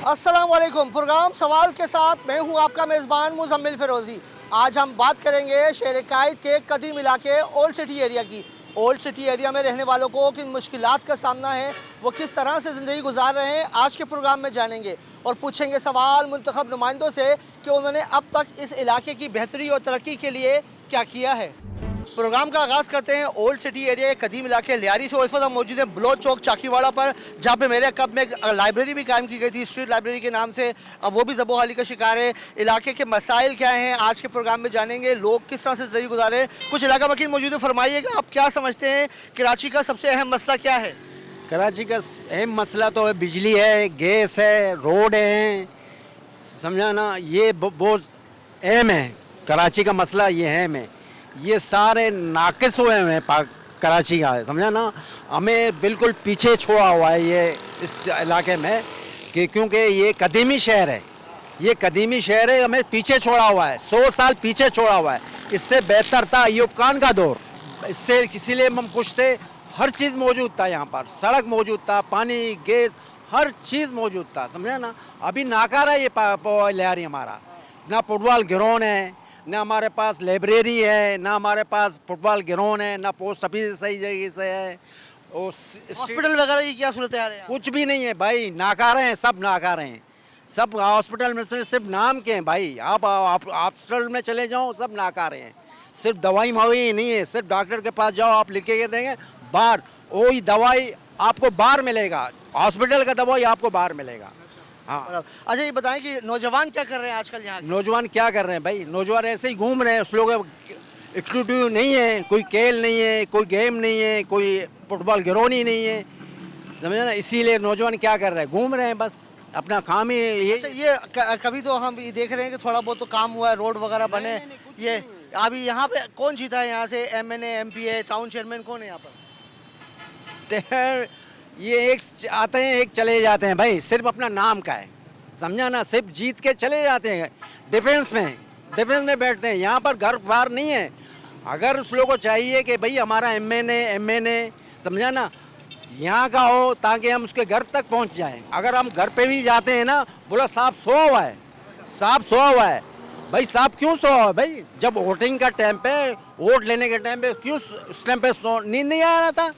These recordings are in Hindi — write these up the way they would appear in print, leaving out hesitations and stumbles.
अस्सलाम वालेकुम। प्रोग्राम सवाल के साथ मैं हूं आपका मेज़बान मुज़म्मिल फ़िरोज़ी। आज हम बात करेंगे शहर कायद के कदीम इलाके ओल्ड सिटी एरिया की। ओल्ड सिटी एरिया में रहने वालों को किन मुश्किलात का सामना है, वो किस तरह से ज़िंदगी गुजार रहे हैं, आज के प्रोग्राम में जानेंगे और पूछेंगे सवाल मुंतखब नुमाइंदों से कि उन्होंने अब तक इस इलाके की बेहतरी और तरक्की के लिए क्या किया है। प्रोग्राम का आगाज़ करते हैं ओल्ड सिटी एरिया के कदीम इलाके लियारी से। इस वक्त हम मौजूद हैं ब्लॉक चौक चाकीवाड़ा पर, जहाँ पे मेरे कब में एक लाइब्रेरी भी कायम की गई थी, स्ट्रीट लाइब्रेरी के नाम से। अब वो भी ज़बोहाली का शिकार है। इलाके के मसाइल क्या हैं आज के प्रोग्राम में जानेंगे, लोग किस तरह से ज़िंदगी गुजारे। कुछ इलाका वकील मौजूद है, फरमाइएगा आप क्या समझते हैं कराची का सबसे अहम मसला क्या है। कराची का अहम मसला तो है, बिजली है, गैस है, रोड है, समझा ना। ये बहुत अहम है। कराची का मसला ये अहम है। ये सारे नाकिस हुए हैं कराची का, समझा ना। हमें बिल्कुल पीछे छोड़ा हुआ है ये इस इलाके में कि क्योंकि ये कदीमी शहर है। ये कदीमी शहर है, हमें पीछे छोड़ा हुआ है, 100 साल पीछे छोड़ा हुआ है। इससे बेहतर था अय्यूब खान का दौर। इससे इसीलिए हम खुश थे। हर चीज़ मौजूद था यहाँ पर, सड़क मौजूद था, पानी, गैस, हर चीज़ मौजूद था, समझा ना। अभी नाकारा ये लियारी हमारा, ना फुटबॉल ग्राउंड है, ना हमारे पास लाइब्रेरी है, ना हमारे पास फुटबॉल ग्राउंड है, ना पोस्ट ऑफिस सही जगह से है, और हॉस्पिटल वगैरह की क्या सूरत हाल है। कुछ भी नहीं है भाई। नाकारे हैं, सब नाकारे हैं। सब हॉस्पिटल में सिर्फ नाम के हैं भाई। आप हॉस्पिटल में चले जाओ, सब नाकारे हैं। सिर्फ दवाई मवाई नहीं है, सिर्फ डॉक्टर के पास जाओ, आप लिख के देंगे बाहर, वही दवाई आपको बाहर मिलेगा, हॉस्पिटल का दवाई आपको बाहर मिलेगा। हाँ। अच्छा, ये बताएं कि नौजवान क्या कर रहे हैं आजकल यहाँ। नौजवान क्या कर रहे हैं भाई? नौजवान ऐसे ही घूम रहे हैं। उस लोग एक्टिविटी नहीं है, कोई खेल नहीं है, कोई गेम नहीं है, कोई फुटबॉल ग्राउंड ही नहीं है, समझे ना। इसीलिए नौजवान क्या कर रहे हैं, घूम रहे हैं बस, अपना काम ही ये। अच्छा, ये कभी तो हम ये देख रहे हैं कि थोड़ा बहुत तो काम हुआ है, रोड वगैरह बने। ये अभी यहाँ पे कौन जीता है यहाँ से, एमएनए, एमपीए, टाउन चेयरमैन कौन है यहाँ पर। ये एक आते हैं, एक चले जाते हैं भाई, सिर्फ अपना नाम का है, समझा ना। सिर्फ जीत के चले जाते हैं, डिफेंस में बैठते हैं। यहाँ पर घर बार नहीं है। अगर उस लोगों को चाहिए कि भाई हमारा एमएनए समझा ना यहाँ का हो, ताकि हम उसके घर तक पहुँच जाएं। अगर हम घर पे भी जाते हैं ना, बोला साहब सोया हुआ है, साहब सोया हुआ है। भाई साहब क्यों सोया हुआ है भाई? जब वोटिंग का टाइम पे, वोट लेने के टाइम पे क्यों उस टाइम पे नींद नहीं आना था?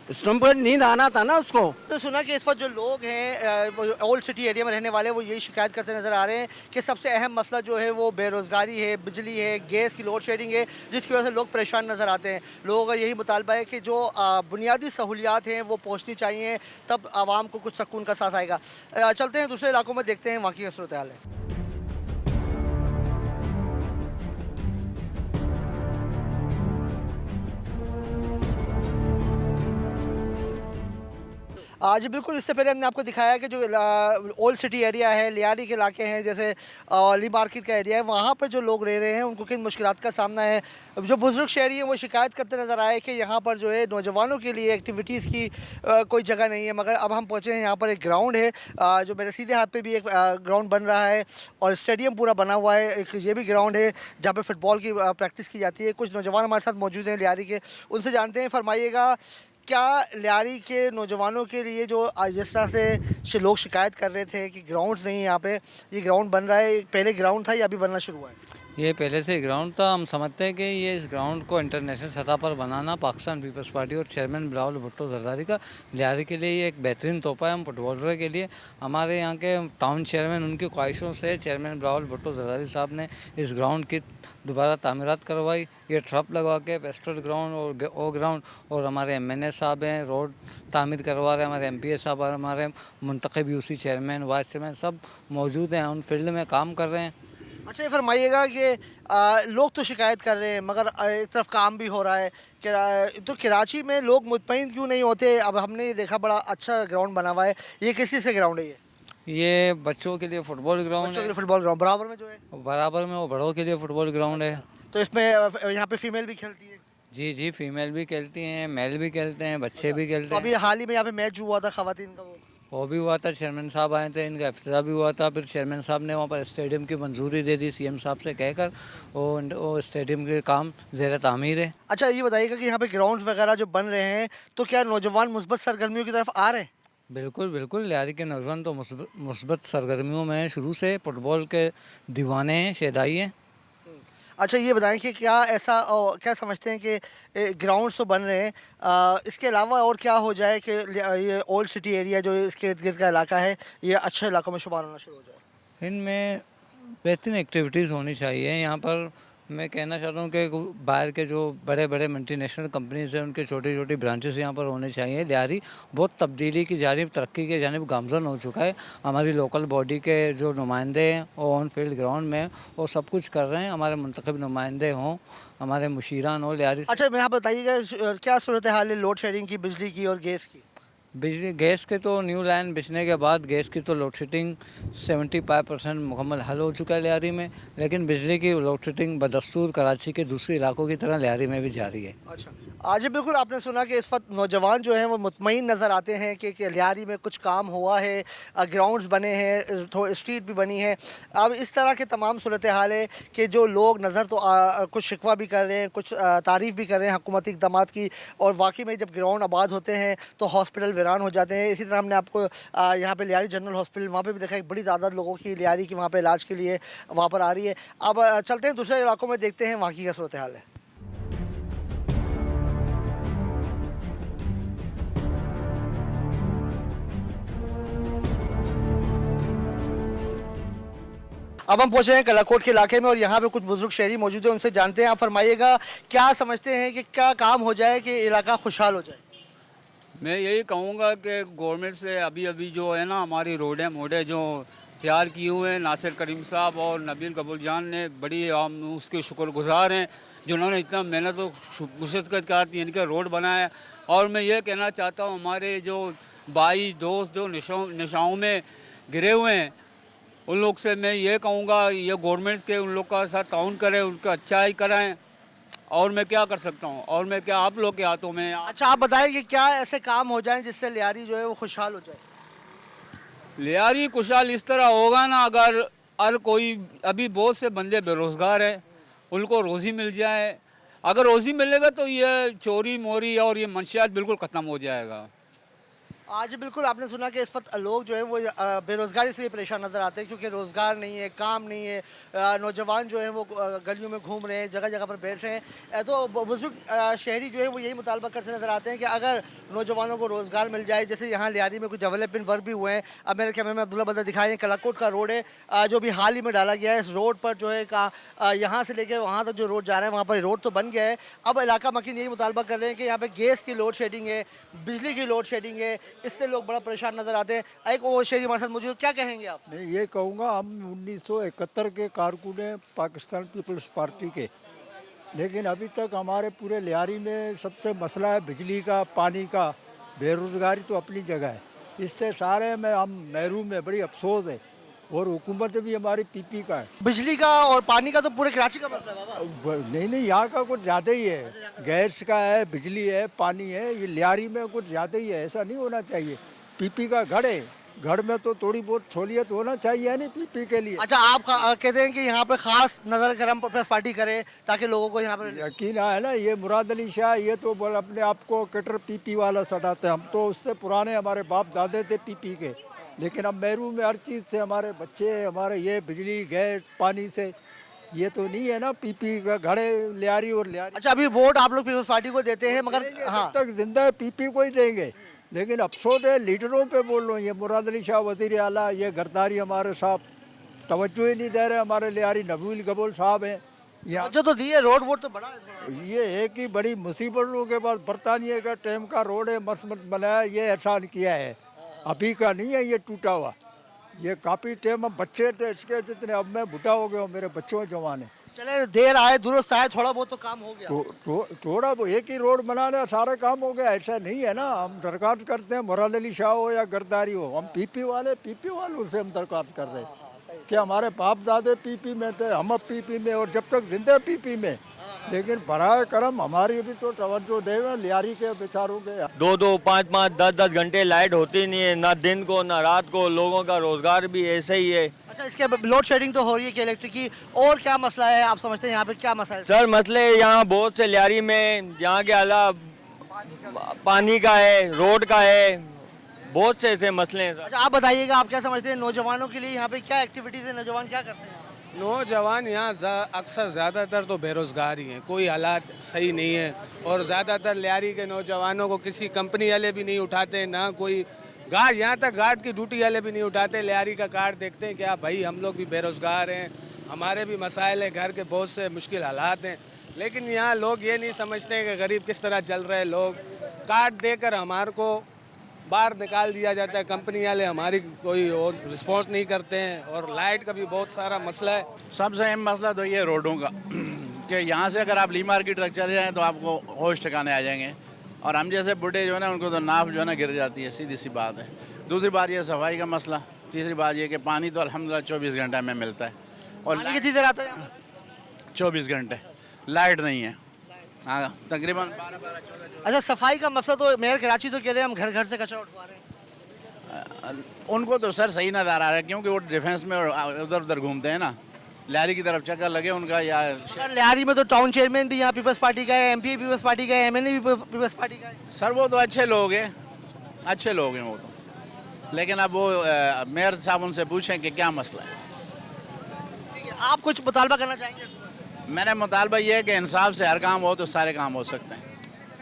उस टाइम पर नींद आना था ना उसको। तो सुना कि इस वक्त जो लोग हैं ओल्ड सिटी एरिया में रहने वाले, वो यही शिकायत करते नज़र आ रहे हैं कि सबसे अहम मसला जो है वो बेरोज़गारी है, बिजली है, गैस की लोड शेडिंग है, जिसकी वजह से लोग परेशान नज़र आते हैं। लोगों का यही मुतालबा है कि जो बुनियादी सहूलियात हैं वो पहुँचनी चाहिए, तब आवाम को कुछ सुकून का साथ आएगा। चलते हैं दूसरे इलाकों में, देखते हैं वहाँ की सूरत हाल है। जी बिल्कुल, इससे पहले हमने आपको दिखाया कि जो ओल्ड सिटी एरिया है, लियारी के इलाके हैं, जैसे अली मार्केट का एरिया है, वहाँ पर जो लोग रह रहे हैं उनको किन मुश्किलात का सामना है। जो बुज़ुर्ग शहरी हैं वो शिकायत करते नज़र आए कि यहाँ पर जो है नौजवानों के लिए एक्टिविटीज़ की कोई जगह नहीं है। मगर अब हम पहुँचे हैं, यहाँ पर एक ग्राउंड है, जो मेरे सीधे हाथ पर भी एक ग्राउंड बन रहा है और स्टेडियम पूरा बना हुआ है। एक ये भी ग्राउंड है जहाँ पर फ़ुटबॉल की प्रैक्टिस की जाती है। कुछ नौजवान हमारे साथ मौजूद हैं लियारी के, उनसे जानते हैं। फरमाइएगा, क्या लियारी के नौजवानों के लिए जो जिस तरह से लोग शिकायत कर रहे थे कि ग्राउंड्स नहीं है यहाँ पे, ये ग्राउंड बन रहा है, पहले ग्राउंड था या अभी बनना शुरू हुआ है? ये पहले से ग्राउंड था। हम समझते हैं कि ये इस ग्राउंड को इंटरनेशनल सतह पर बनाना पाकिस्तान पीपल्स पार्टी और चेयरमैन बिलावल भुट्टो जरदारी का लियारी के लिए ये एक बेहतरीन तोहफा है। हम फुटबॉलर के लिए, हमारे यहाँ के टाउन चेयरमैन, उनकी ख्वाहिशों से चेयरमैन बिलावल भुट्टो जरदारी साहब ने इस ग्राउंड की दोबारा तामीरात करवाई। ये ट्रप लगवा के वेस्टर्न ग्राउंड और ओ ग्राउंड, और हमारे एमएनए साहब हैं, रोड तामीर करवा रहे हैं, हमारे एमपीए साहब और हमारे मुंतखब यूसी चेयरमैन, वाइस चेयरमैन सब मौजूद हैं, उन फील्ड में काम कर रहे हैं। अच्छा, ये फरमाइएगा कि लोग तो शिकायत कर रहे हैं मगर एक तरफ काम भी हो रहा है। तो कराची में लोग मुतमईन क्यों नहीं होते? अब हमने ये देखा बड़ा अच्छा ग्राउंड बना हुआ है, ये किसी से ग्राउंड है? ये बच्चों के लिए फुटबॉल ग्राउंड बच्चों के है। लिए फुटबॉल ग्राउंड बराबर में जो है, बराबर में वो बड़ों के लिए फुटबॉल ग्राउंड है। तो इसमें यहाँ पे फीमेल भी खेलती है? जी, फीमेल भी खेलती हैं, मेल भी खेलते हैं, बच्चे भी खेलते तो अभी हैं। हाल ही में यहाँ पे मैच हुआ था ख़वातीन का, वो भी हुआ था, चेयरमैन साहब आए थे, इनका इफ्तिताह भी हुआ था। फिर चेयरमैन साहब ने वहाँ पर स्टेडियम की मंजूरी दे दी सीएम साहब से कहकर, वो स्टेडियम के काम ज़ेर तामीर है। अच्छा, ये बताइएगा कि यहाँ पे ग्राउंड्स वगैरह जो बन रहे हैं, तो क्या नौजवान मुस्बत सरगर्मियों की तरफ आ रहे हैं? बिल्कुल बिल्कुल, लियारी के नौजवान तो मुस्बत सरगर्मियों में हैं, शुरू से फुटबॉल के दीवाने हैं, शैदाई हैं। अच्छा ये बताएं कि क्या ऐसा क्या समझते हैं कि ग्राउंड्स तो बन रहे हैं, इसके अलावा और क्या हो जाए कि ये ओल्ड सिटी एरिया जो इसके इर्द गिर्द का इलाका है ये अच्छे इलाकों में शुमार होना शुरू हो जाए? इनमें बेहतरीन एक्टिविटीज़ होनी चाहिए। यहाँ पर मैं कहना चाहता हूँ कि बाहर के जो बड़े बड़े मल्टीनेशनल कंपनीज हैं उनके छोटी छोटी ब्रांचेस यहाँ पर होने चाहिए। लियारी बहुत तब्दीली की जानिब, तरक्की के जानिब गामजन हो चुका है। हमारी लोकल बॉडी के जो नुमाइंदे हैं वो ऑन फील्ड ग्राउंड में वो सब कुछ कर रहे हैं। हमारे मुंतखब नुमाइंदे हों, हमारे मुशीरान हो लियारी। अच्छा यहाँ बताइएगा क्या सूरत हाल है लोड शेडिंग की, बिजली की और गैस की? बिजली गैस के तो न्यू लाइन बिछने के बाद गैस की तो लोड शेडिंग 75% मुकम्मल हल हो चुका है लियारी में, लेकिन बिजली की लोड शेडिंग बदस्तूर कराची के दूसरे इलाकों की तरह लियारी में भी जारी है। अच्छा आज बिल्कुल आपने सुना कि इस वक्त नौजवान जो हैं वो मुतमईन नज़र आते हैं कि लियारी में कुछ काम हुआ है, ग्राउंड्स बने हैं, स्ट्रीट भी बनी है। अब इस तरह के तमाम सूरत हाल है कि जो लोग नज़र तो कुछ शिकवा भी कर रहे हैं, कुछ तारीफ़ भी कर रहे हैं हुकूमती इक़दामात की, और वाकई में जब ग्राउंड आबाद होते हैं तो हॉस्पिटल वीरान हो जाते हैं। इसी तरह हमने आपको यहाँ पे लियारी जनरल हॉस्पिटल वहाँ पे भी देखा, एक बड़ी तादाद लोगों की लियारी की वहाँ पे इलाज के लिए वहाँ पर आ रही है। अब चलते हैं दूसरे इलाकों में, देखते हैं वहाँ की क्या सूरत हाल है। अब हम पहुँचे हैं कलाकोट के इलाके में और यहाँ पे कुछ बुजुर्ग शहरी मौजूद हैं, उनसे जानते हैं। आप फरमाइएगा क्या समझते हैं कि क्या काम हो जाए कि इलाका खुशहाल हो जाए? मैं यही कहूँगा कि गवर्नमेंट से अभी अभी जो है ना हमारी रोडें मोडें जो तैयार किए हुए हैं नासिर करीम साहब और नबील कबूल जान ने, बड़ी हम उसके शुक्रगुजार हैं जिन्होंने इतना मेहनत और मुशक्क़त करती इनका रोड बनाया। और मैं ये कहना चाहता हूँ हमारे जो भाई दोस्त जो नशाओं में गिरे हुए हैं उन लोग से मैं ये कहूँगा ये गवर्नमेंट के उन लोग का साथ ताउन करें, उनका अच्छाई कराएं। और मैं क्या कर सकता हूँ, और मैं क्या आप लोग के हाथों में। अच्छा आप बताएं कि क्या ऐसे काम हो जाएं जिससे लियारी जो है वो खुशहाल हो जाए? लियारी खुशहाल इस तरह होगा ना, अगर हर कोई, अभी बहुत से बंदे बेरोज़गार हैं, उनको रोज़ी मिल जाए। अगर रोज़ी मिलेगा तो ये चोरी मोरी और ये मंशियात बिल्कुल ख़त्म हो जाएगा। आज बिल्कुल आपने सुना कि इस वक्त लोग जो है वो बेरोज़गारी से परेशान नज़र आते हैं क्योंकि रोज़गार नहीं है, काम नहीं है। नौजवान जो है वो गलियों में घूम रहे हैं, जगह जगह पर बैठ रहे हैं। तो बुजुर्ग शहरी जो है वो यही मुतालबा करते नज़र आते हैं कि अगर नौजवानों को रोज़गार मिल जाए। जैसे यहाँ लियारी में कुछ डेवलपमेंट वर्क भी हुए हैं। अब मेरे कैमरे में अब्दुल्ला बदर दिखाएँ, कलाकोट का रोड है जो भी हाल ही में डाला गया है। इस रोड पर जो है यहाँ से लेकर वहाँ तक जो रोड जा रहा है वहाँ पर रोड तो बन गया है। अब इलाका मकीन यही मुतालबा कर रहे हैं कि यहाँ पर गैस की लोड शेडिंग है, बिजली की लोड शेडिंग है, इससे लोग बड़ा परेशान नजर आते हैं। एक वो शहरी हमारे साथ मौजूद, क्या कहेंगे आप? मैं ये कहूँगा हम 1971 के कारकुन हैं पाकिस्तान पीपल्स पार्टी के, लेकिन अभी तक हमारे पूरे लियारी में सबसे मसला है बिजली का, पानी का। बेरोज़गारी तो अपनी जगह है, इससे सारे में हम महरूम में बड़ी अफसोस है। और हुकूमत भी हमारी पीपी का है। बिजली का और पानी का तो पूरे कराची का मसला है बाबा। नहीं यहाँ का कुछ ज़्यादा ही है, गैस का है, बिजली है, पानी है, ये लियारी में कुछ ज़्यादा ही है। ऐसा नहीं होना चाहिए। पीपी का घर है, घर में तो थोड़ी बहुत सहूलियत होना चाहिए नहीं पीपी के लिए। अच्छा आप कहते हैं कि यहाँ पे खास नजर करम प्रेस पार्टी करे ताकि लोगों को यहाँ पर यकीन है ना। ये मुराद अली शाह ये तो बोल अपने आप को कटर पीपी वाला सटाते, हम तो उससे पुराने हमारे बाप दादे थे पीपी के। लेकिन अब महरूम में हर चीज़ से हमारे बच्चे, हमारे ये बिजली गैस पानी से ये तो नहीं है ना। पीपी का घर है लियारी और लियारी। अच्छा अभी वोट आप लोग पीपल्स पार्टी को देते हैं मगर हाँ तक जिंदा है पीपी को ही देंगे। लेकिन अफसोस है लीडरों पे बोल रहा हूँ, ये मुराद अली शाह वज़ीर आला, ये गरदारी हमारे साहब तवज्जो ही नहीं दे रहे। हमारे लियारी नबील कबूल साहब हैं, ये जो तो दिए रोड वोट तो बड़ा है। ये एक ही बड़ी मुसीबतों के बाद बरतानिया का टाइम का रोड है, मस्त बनाया, ये एहसान किया है, अभी का नहीं है ये टूटा हुआ। ये काफ़ी टाइम हम बच्चे थे इसके जितने, अब मैं बुढ़ा हो गया हूँ, मेरे बच्चों जवान है। चले देर आए दुरुस्त आए, थोड़ा बहुत तो काम हो गया। थोड़ा एक ही रोड बनाने सारा काम हो गया ऐसा नहीं है ना। हम दरख्वास्त करते हैं मुराद अली शाह हो या गरदारी हो, हम पीपी वालों से हम दरख्वास्त कर रहे हैं कि हमारे बाप दादे पीपी में थे, हम अब पीपी में, और जब तक जिंदे पीपी में। लेकिन बराए करम हमारी भी तो तवज्जो दे लियारी के बेचारों के। 2-2, 5-5, 10-10 घंटे लाइट होती नहीं है, ना दिन को ना रात को। लोगों का रोजगार भी ऐसे ही है। अच्छा इसके लोड शेडिंग तो हो रही है कि इलेक्ट्रिक की, और क्या मसला है आप समझते हैं यहाँ पे क्या मसला है? सर मसले यहाँ बहुत से लियारी में, यहाँ के अलावा पानी का है, रोड का है, बहुत से ऐसे मसले हैं सर। अच्छा, आप बताइएगा, आप क्या समझते हैं नौजवानों के लिए यहाँ पे क्या एक्टिविटीज़ है, नौजवान क्या करते हैं? नौजवान यहाँ अक्सर ज़्यादातर तो बेरोज़गार ही हैं, कोई हालात सही नहीं है। और ज़्यादातर लियारी के नौजवानों को किसी कंपनी वाले भी नहीं उठाते, ना कोई गार्ड, यहाँ तक गार्ड की ड्यूटी वाले भी नहीं उठाते। लियारी का कार्ड देखते हैं क्या भाई, हम लोग भी बेरोज़गार हैं, हमारे भी मसाइल है, घर के बहुत से मुश्किल हालात हैं। लेकिन यहाँ लोग ये नहीं समझते कि गरीब किस तरह चल रहे हैं। लोग कार्ड देकर हमारे को बाहर निकाल दिया जाता है, कंपनी वाले हमारी कोई और रिस्पॉन्स नहीं करते हैं। और लाइट का भी बहुत सारा मसला है। सबसे अहम मसला तो ये रोडों का कि यहाँ से अगर आप ली मार्केट तक चले जाएँ तो आपको होश ठिकाने आ जाएंगे, और हम जैसे बूढ़े जो है ना उनको तो नाफ जो है ना गिर जाती है, सीधी सी बात है। दूसरी बात ये सफाई का मसला। तीसरी बात ये कि पानी तो अल्हम्दुलिल्लाह 24 घंटे में मिलता है, और पानी कितनी देर आता है यहाँ? 24 घंटे लाइट नहीं है। हाँ, तकरीबन 12-14। अच्छा, सफाई का मसला तो मेयर कराची तो कह रहे हैं हम घर घर से कचरा उठवा रहे हैं। उनको तो सर सही नज़र आ रहा है, क्योंकि वो डिफेंस में उधर उधर घूमते हैं ना, लियारी की तरफ चक्कर लगे उनका। या सर, लियारी में तो टाउन चेयरमैन भी यहाँ पीपल्स पार्टी का है, एमपी पीपल्स पार्टी का है, एमएनए भी पीपल्स पार्टी का है। सर वो तो अच्छे लोग हैं, अच्छे लोग हैं वो तो, लेकिन अब वो मेयर साहब उनसे पूछें कि क्या मसला है। ठीक है, आप कुछ मुतालबा करना चाहेंगे? मेरा मुतालबा ये है कि इंसाफ से हर काम हो तो सारे काम हो सकते हैं।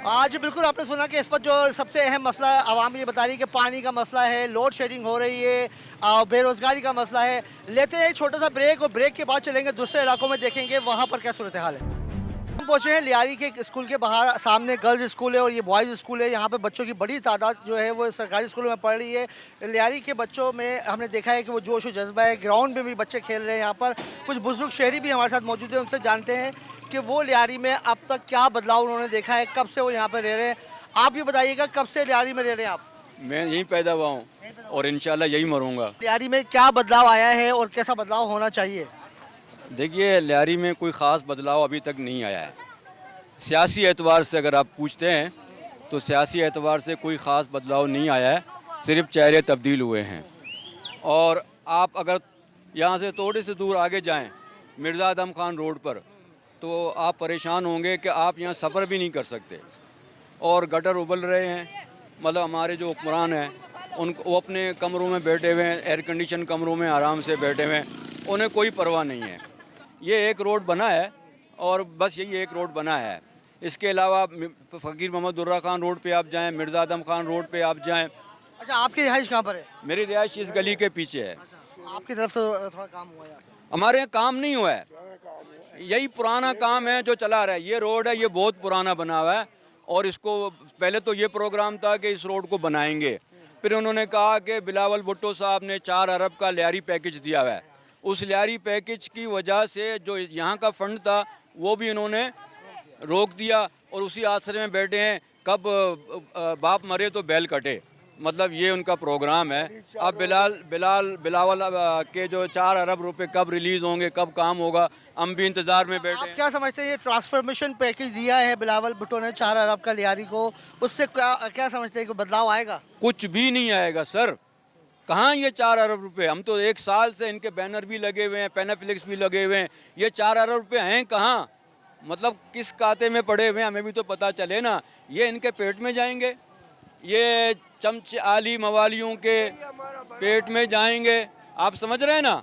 आज बिल्कुल आपने सुना कि इस वक्त जो सबसे अहम मसला है, आवाम ये बता रही है कि पानी का मसला है, लोड शेडिंग हो रही है, बेरोजगारी का मसला है। लेते हैं एक छोटा सा ब्रेक, और ब्रेक के बाद चलेंगे दूसरे इलाकों में, देखेंगे वहाँ पर क्या सूरत हाल है। हम पहुँचे हैं लियारी के स्कूल के बाहर। सामने गर्ल्स स्कूल है और ये बॉयज़ स्कूल है। यहाँ पे बच्चों की बड़ी तादाद जो है वो सरकारी स्कूलों में पढ़ रही है। लियारी के बच्चों में हमने देखा है कि वो जोश और जज्बा है। ग्राउंड में भी बच्चे खेल रहे हैं। यहाँ पर कुछ बुजुर्ग शहरी भी हमारे साथ मौजूद हैं, उनसे जानते हैं कि वो लियारी में अब तक क्या बदलाव उन्होंने देखा है, कब से वो यहाँ पर रह रहे हैं। आप ये बताइएगा, कब से लियारी में रह रहे हैं आप? मैं यहीं पैदा हुआ हूँ और इंशाल्लाह यहीं मरूंगा। लियारी में क्या बदलाव आया है और कैसा बदलाव होना चाहिए? देखिए, लियारी में कोई ख़ास बदलाव अभी तक नहीं आया है। सियासी एतबार से अगर आप पूछते हैं तो सियासी एतबार से कोई ख़ास बदलाव नहीं आया है, सिर्फ चेहरे तब्दील हुए हैं। और आप अगर यहाँ से थोड़े से दूर आगे जाएं मिर्ज़ा आदम खान रोड पर, तो आप परेशान होंगे कि आप यहाँ सफ़र भी नहीं कर सकते। और गटर उबल रहे हैं, मतलब हमारे जो हुक्मरान हैं वो अपने कमरों में बैठे हुए हैं, एयर कंडीशन कमरों में आराम से बैठे हुए हैं, उन्हें कोई परवाह नहीं है। ये एक रोड बना है और बस यही एक रोड बना है। इसके अलावा फ़कीर मोहम्मद दुर्रा खान रोड पे आप जाएं, मिर्ज़ा आदम खान रोड पे आप जाएं। अच्छा, आपकी रिहाइश कहाँ पर है? मेरी रिहाइश इस गली के पीछे है। आपकी तरफ से थोड़ा काम हुआ है? हमारे यहाँ काम नहीं हुआ है, यही पुराना काम है जो चला रहा है। ये रोड है, ये बहुत पुराना बना हुआ है, और इसको पहले तो ये प्रोग्राम था कि इस रोड को बनाएंगे। फिर उन्होंने कहा कि बिलावल भुट्टो साहब ने 4 अरब का लियारी पैकेज दिया हुआ है। उस लियारी पैकेज की वजह से जो यहाँ का फंड था वो भी इन्होंने रोक दिया, और उसी आसरे में बैठे हैं, कब बाप मरे तो बैल कटे, मतलब ये उनका प्रोग्राम है। अब बिलावल के जो 4 अरब रुपए कब रिलीज़ होंगे, कब काम होगा, हम भी इंतज़ार में बैठे आप हैं। क्या समझते हैं, ये ट्रांसफॉर्मेशन पैकेज दिया है बिलावल भुट्टो ने 4 अरब का लियारी को, उससे क्या समझते हैं कि बदलाव आएगा? कुछ भी नहीं आएगा सर। कहाँ ये 4 अरब रुपए? हम तो 1 साल से इनके बैनर भी लगे हुए हैं, पेनाफ्लेक्स भी लगे हुए हैं, ये 4 अरब रुपए हैं कहाँ? मतलब किस खाते में पड़े हुए हैं, हमें भी तो पता चले ना। ये इनके पेट में जाएंगे, ये चमच आली मवालियों के पेट में जाएंगे। आप समझ रहे हैं ना,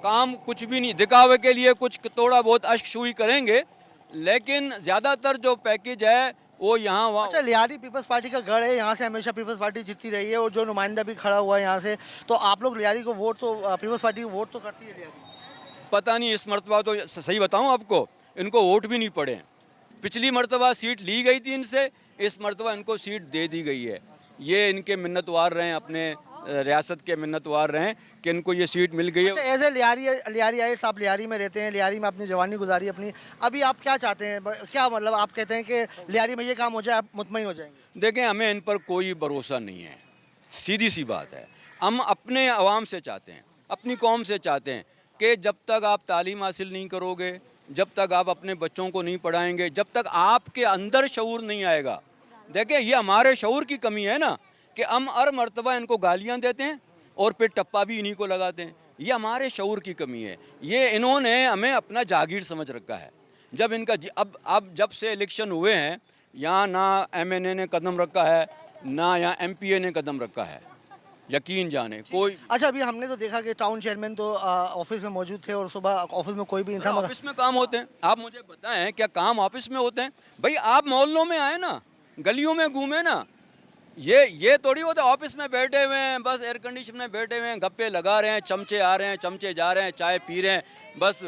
काम कुछ भी नहीं, दिखावे के लिए कुछ थोड़ा बहुत अश्कशुई करेंगे, लेकिन ज़्यादातर जो पैकेज है वो यहाँ वहाँ। अच्छा, लियारी पीपल्स पार्टी का गढ़ है, यहाँ से हमेशा पीपल्स पार्टी जीतती रही है, और जो नुमाइंदा भी खड़ा हुआ है यहाँ से, तो आप लोग लियारी को वोट तो, पीपल्स पार्टी को वोट तो करती है लियारी? पता नहीं, इस मरतबा तो सही बताऊँ आपको, इनको वोट भी नहीं पड़े। पिछली मरतबा सीट ली गई थी इनसे, इस मरतबा इनको सीट दे दी गई है। ये इनके मिन्नतवार रहे, अपने रियासत के मिन्नतवार रहे कि इनको ये सीट मिल गई है। अच्छा, एज ए लियारी आइट्स, आप लियारी में रहते हैं, लियारी में अपनी जवानी गुजारी अपनी, अभी आप क्या चाहते हैं? क्या मतलब आप कहते हैं कि लियारी में ये काम हो जाए, आप मुतमईन हो जाएंगे? देखें, हमें इन पर कोई भरोसा नहीं है, सीधी सी बात है। हम अपने अवाम से चाहते हैं, अपनी कौम से चाहते हैं कि जब तक आप तालीम हासिल नहीं करोगे, जब तक आप अपने बच्चों को नहीं पढ़ाएंगे, जब तक आपके अंदर शऊर नहीं आएगा। देखिए, ये हमारे शऊर की कमी है ना कि हम हर मर्तबा इनको गालियां देते हैं और फिर टप्पा भी इन्हीं को लगाते हैं। ये हमारे शऊर की कमी है। ये इन्होंने हमें अपना जागीर समझ रखा है। जब इनका अब जब से इलेक्शन हुए हैं, यहाँ ना MNA ने कदम रखा है, ना यहाँ MPA ने कदम रखा है। यकीन जाने कोई अच्छा, अभी हमने तो देखा कि टाउन चेयरमैन तो ऑफिस में मौजूद थे और सुबह ऑफिस में कोई भी नहीं था, मगर ऑफिस में काम होते हैं। आप मुझे बताएं क्या काम ऑफिस में होते हैं? भाई आप मोहल्लों में आए ना, गलियों में घूमे ना, ये थोड़ी होता है ऑफिस में बैठे हुए हैं, बस एयर कंडीशन में बैठे हुए हैं, गप्पे लगा रहे हैं, चमचे आ रहे हैं, चमचे जा रहे हैं, चाय पी रहे हैं, बस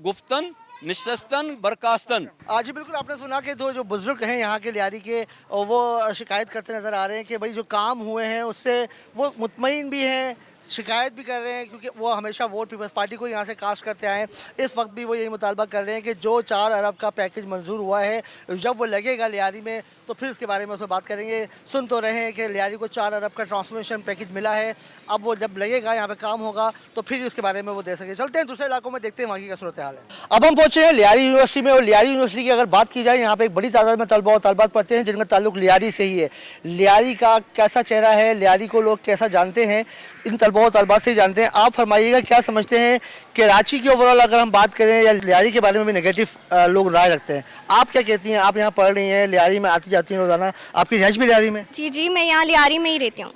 गुफ्तन निश्चस्तन बरकास्तन। आज बिल्कुल आपने सुना कि जो बुजुर्ग हैं यहाँ के लियारी के, और वो शिकायत करते नज़र आ रहे हैं कि भाई जो काम हुए हैं उससे वो मुतमईन भी हैं, शिकायत भी कर रहे हैं, क्योंकि वो हमेशा वोट पीपल्स पार्टी को यहाँ से कास्ट करते आए हैं। इस वक्त भी वो यही मुतालबा कर रहे हैं कि जो 4 अरब का पैकेज मंजूर हुआ है, जब वो लगेगा लियारी में तो फिर इसके बारे में उसमें बात करेंगे। सुन तो रहे हैं कि लियारी को 4 अरब का ट्रांसफॉर्मेशन पैकेज मिला है, अब वो जब लगेगा यहाँ पे काम होगा तो फिर उसके बारे में वो दे सके। चलते हैं दूसरे इलाकों में, देखते हैं वहाँ की क्या सूरत हाल है। अब हम पहुँचे हैं लियारी यूनिवर्सिटी में, और लियारी यूनिवर्सिटी की अगर बात की जाए, यहाँ पे एक बड़ी तादाद में तलबा और तलबात पढ़ते हैं जिनका ताल्लुक लियारी से ही है। लियारी का कैसा चेहरा है, लियारी को लोग कैसा जानते हैं, इन तलबा और तलबात से जानते हैं। आप फरमाइएगा क्या समझते हैं कराची की ओवरऑल अगर हम बात करें, या लियारी के बारे में भी नेगेटिव लोग राय रखते हैं, आप क्या कहती हैं? आप यहाँ पढ़ रही हैं, लियारी में आती जाती हैं रोज़ाना, आपकी रिहाइश भी लियारी में? जी, मैं यहाँ लियारी में ही रहती हूँ।